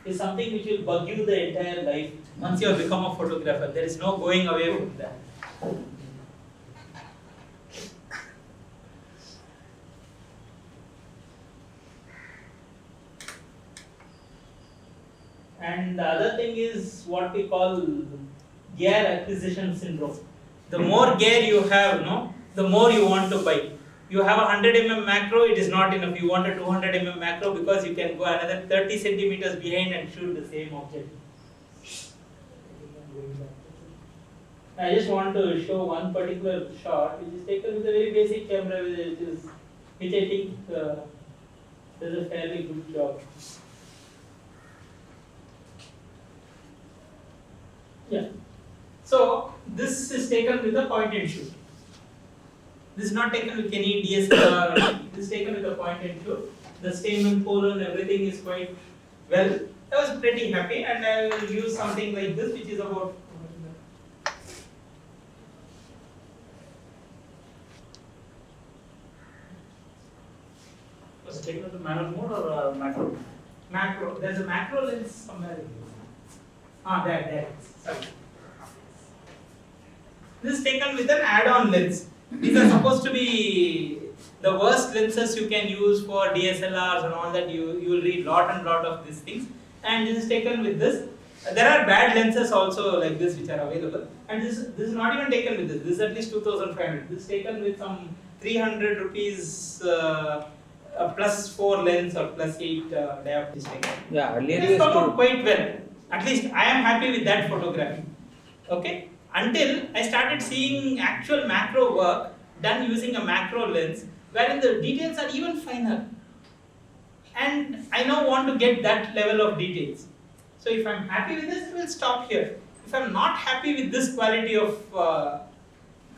is something which will bug you the entire life. Once you have become a photographer, there is no going away from that. And the other thing is what we call gear acquisition syndrome. The more gear you have, the more you want to buy. You have a 100 mm macro, it is not enough. You want a 200 mm macro because you can go another 30 centimeters behind and shoot the same object. I just want to show one particular shot which is taken with a very basic camera which I think does a fairly good job. Yeah. So this is taken with a point and shoot. This is not taken with any DSLR. This is taken with a point and shoot. The stamen pole and everything is quite well. I was pretty happy, and I will use something like this, which is about. Was it taken with the manual mode or macro? Macro. There's a macro lens somewhere. There. Sorry. This is taken with an add-on lens. These are supposed to be the worst lenses you can use for DSLRs and all that. You will read lot of these things. And this is taken with this. There are bad lenses also like this which are available. And this is not even taken with this. This is at least 2,500. This is taken with some 300 rupees +4 lens or +8 diopters taken. Yeah, earlier It you has used come out to. quite well. At least I am happy with that photography. Okay? Until I started seeing actual macro work done using a macro lens, wherein the details are even finer. And I now want to get that level of details. So if I'm happy with this, we'll stop here. If I'm not happy with this quality of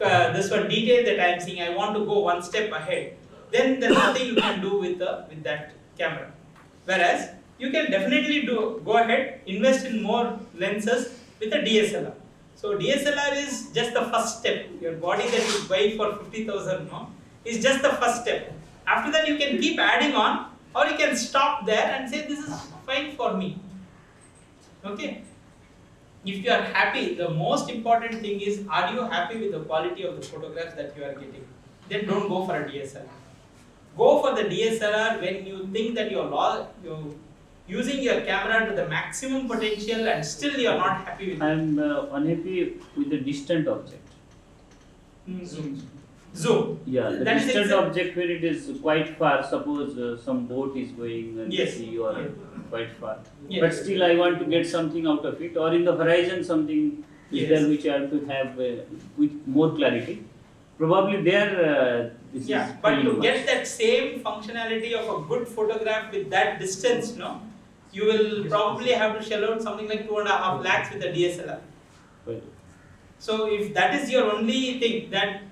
this one detail that I'm seeing, I want to go one step ahead. Then there's nothing you can do with that camera. Whereas you can definitely go ahead, invest in more lenses with a DSLR. So DSLR is just the first step. Your body that you buy for 50,000, no, is just the first step. After that, you can keep adding on, or you can stop there and say this is fine for me. Okay. If you are happy, the most important thing is, are you happy with the quality of the photographs that you are getting? Then don't go for a DSLR. Go for the DSLR when you think that you're using your camera to the maximum potential and still you are not happy with it. I am unhappy with the distant object. Zoom. Yeah, the That is distant exact- object where it is quite far. Suppose some boat is going and Yes. you are quite far. Yes. But still, I want to get something out of it, or in the horizon, something is Yes. there which I have to have with more clarity. Probably there, this Yeah, is. but failing to much. get that same functionality of a good photograph with that distance, no, you will probably have to shell out something like 2.5 lakhs with a DSLR. Right. So if that is your only thing, that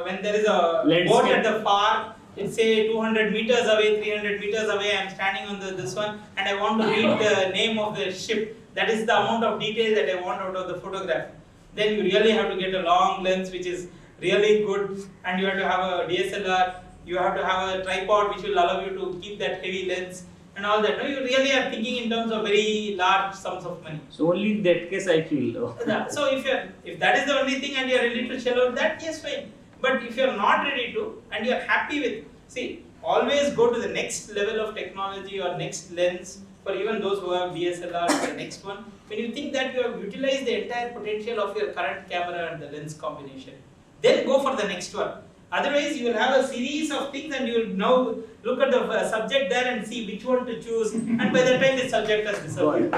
when there is a Landscape. boat at the far, let's say 200 meters away, 300 meters away, I am standing on this one and I want to read the name of the ship. That is the amount of detail that I want out of the photograph. Then you really have to get a long lens which is really good, and you have to have a DSLR, you have to have a tripod which will allow you to keep that heavy lens and all that. No, you really are thinking in terms of very large sums of money. So only in that case I feel. So if that is the only thing and you are ready to shell out that, yes, fine. But if you are not ready to and you are happy with, see, always go to the next level of technology or next lens for even those who have DSLR or the next one. When you think that you have utilized the entire potential of your current camera and the lens combination, then go for the next one. Otherwise, you will have a series of things and you will now look at the subject there and see which one to choose, and by the time the subject has disappeared.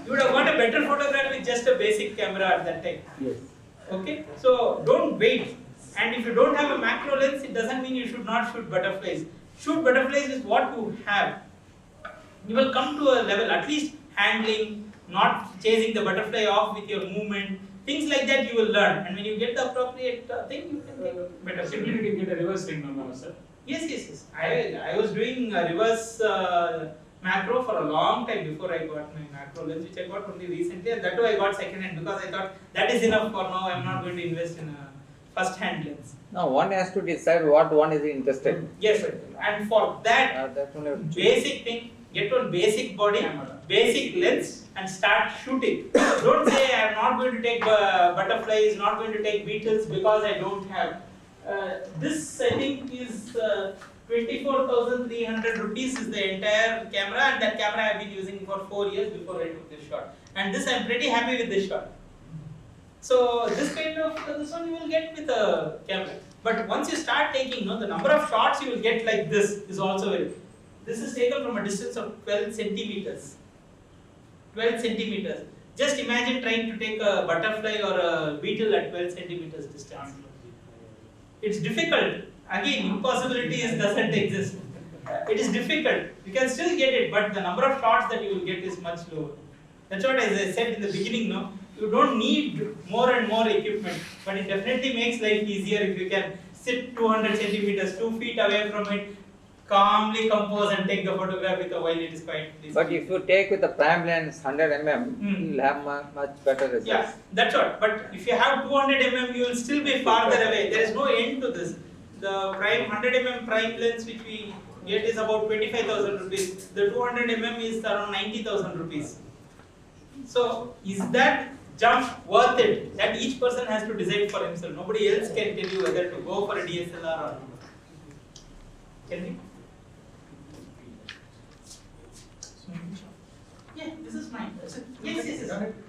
You would have got a better photograph with just a basic camera at that time. Yes. Okay, so don't wait. And if you don't have a macro lens, it doesn't mean you should not shoot butterflies. Shoot butterflies is what you have. You will come to a level, at least handling, not chasing the butterfly off with your movement, things like that you will learn. And when you get the appropriate thing, you can take better. Simply you can get a reverse ring now, sir. Yes. I was doing a reverse macro for a long time before I got my macro lens, which I got only recently, and that too I got second hand because I thought that is enough for now. I am not going to invest in a first hand lens. Now one has to decide what one is interested in. Yes, sir. And for that, That one have to choose. basic thing, get one basic body, basic lens, and start shooting. Don't say I am not going to take butterflies, not going to take beetles because I don't have. This I think is 24,300 rupees is the entire camera, and that camera I have been using for 4 years before I took this shot. And this I am pretty happy with this shot. So this kind of this one you will get with a camera. But once you start taking, the number of shots you will get like this is also very. This is taken from a distance of 12 centimeters. 12 centimeters. Just imagine trying to take a butterfly or a beetle at 12 centimeters distance. It's difficult. Again, impossibility doesn't exist. It is difficult. You can still get it, but the number of shots that you will get is much lower. That's what, as I said in the beginning, you don't need more and more equipment, but it definitely makes life easier if you can sit 200 centimeters, 2 feet away from it, calmly compose and take the photograph with a while it is quite pleasing. But if you take with the prime lens 100 mm, you will have much better results. Yeah, that's what. But if you have 200 mm, you will still be farther away. There is no end to this. The prime 100 mm prime lens which we get is about 25,000 rupees. The 200 mm is around 90,000 rupees. So is that jump worth it? That each person has to decide for himself. Nobody else can tell you whether to go for a DSLR or not. Can we? Yeah, this is mine. Yes.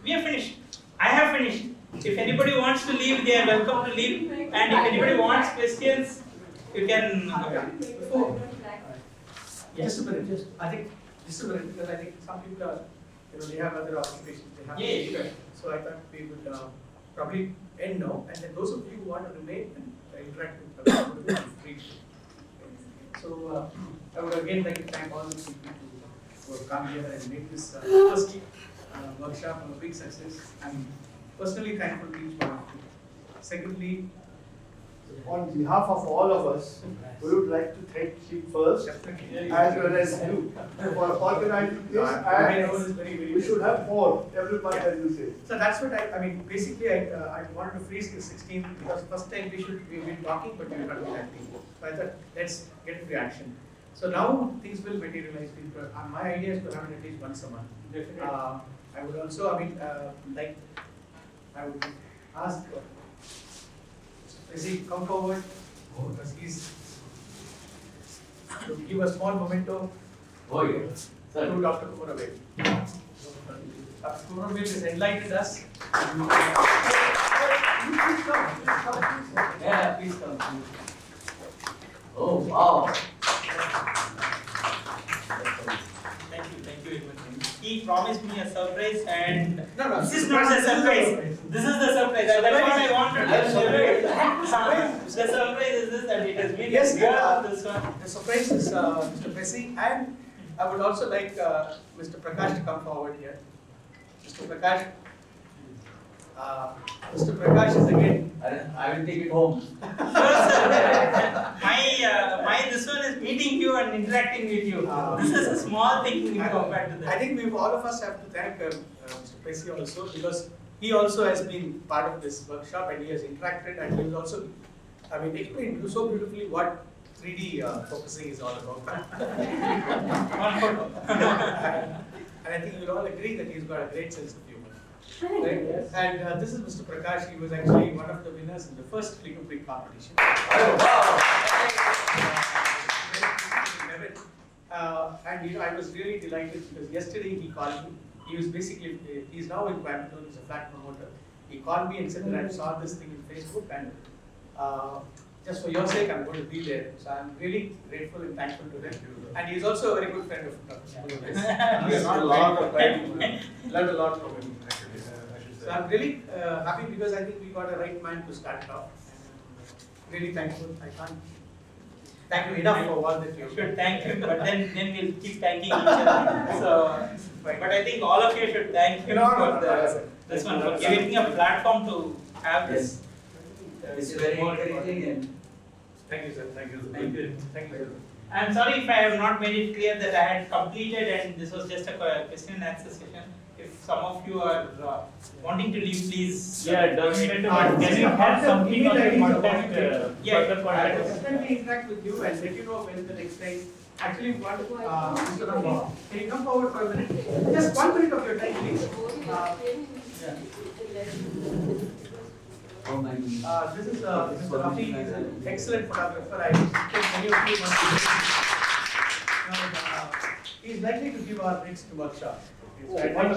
We have finished. I have finished. If anybody wants to leave, they are welcome to leave. And if anybody wants questions, you can. Just a minute. I think because I think some people are, they have other occupations. They have. Yeah, sure. So I thought we would probably end now, and then those of you who want to remain and interact with Prabhakar, please. So I would again like to thank all the people who have come here and made this first workshop a big success. I'm personally thankful to each one of you. Secondly, On behalf of all of us, we would like to thank him first, Definitely. as well as you, for organizing this, I know this and very, very we should have more every month, Yeah. as you say. So that's what I mean, basically, I wanted to freeze the 16th because first time we've been talking, but we were not been acting. So I thought, let's get into action. So now things will materialize. My idea is to have it at least once a month. Definitely. I would also, like, I would ask, Tracy, come forward, because he's to give a small memento Oh, yeah. to Dr. Kumaravel. Dr. Kumaravel has enlightened us. Yeah, please come. Oh, wow. Thank you very much. He promised me a surprise, and No, this is not the surprise. This is the surprise. That's what I wanted to share. The surprise is this, that it has been Yes, a year, this one. The surprise is Mr. Pesci, and I would also like Mr. Prakash to come forward here. Mr. Prakash. Mr. Prakash is again. I will take it home. Sure, sir. My this one is meeting you and interacting with you. This is a small thing compared to I that. think all of us have to thank Mr. Pesci also, because he also has been part of this workshop and he has interacted, and he was also, explained so beautifully what 3D focusing is all about. One photo. And I think you'll all agree that he's got a great sense of humor. Right? Yes. And this is Mr. Prakash. He was actually one of the winners in the first Flickr competition. Oh, wow. And I was really delighted because yesterday he called me. He was basically, he's now in Coimbatore, he's a flat promoter. He called me and said that I saw this thing in Facebook, and just for your sake, I'm going to be there. So I'm really grateful and thankful to him. And he's also a very good friend of Dr. Learned a lot of time, learned a lot from him, actually, I should say. So I'm really happy because I think we got a right man to start it off. Really thankful. I can't thank you enough for all that you Should thank him, but then we'll keep thanking each other. So, but I think all of you should thank him for this one, for giving a platform to have this. It's very encouraging and Thank you, sir. Thank you. Thank you. Thank you. I'm sorry if I have not made it clear that I had completed and this was just a question and answer session. If some of you are wanting to leave, please. Yeah, go does ahead. can you have something on the contact, Yeah. further I will contact? definitely interact with you and let you know when the next time. Actually, what, Mr. Rama, can you come forward for a minute? Just 1 minute of your time, please. oh my goodness. This is Mr. Rafi, he's an excellent photographer. I think many of you must know. He's likely to give our next workshop. So I'd like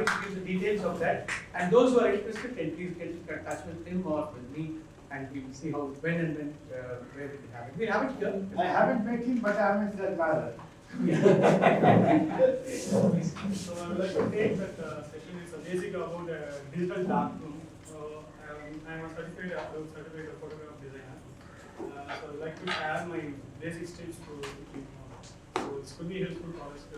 to give the details of that. And those who are interested can please get in touch with him or with me, and we will see how, when and when, where we have it. We have it here. I haven't met him, but I am his admirer. So I would like to take that session. It's a basic about digital darkroom. I am a certified photograph designer. So I would like to share my basic tips to so it could be helpful for us to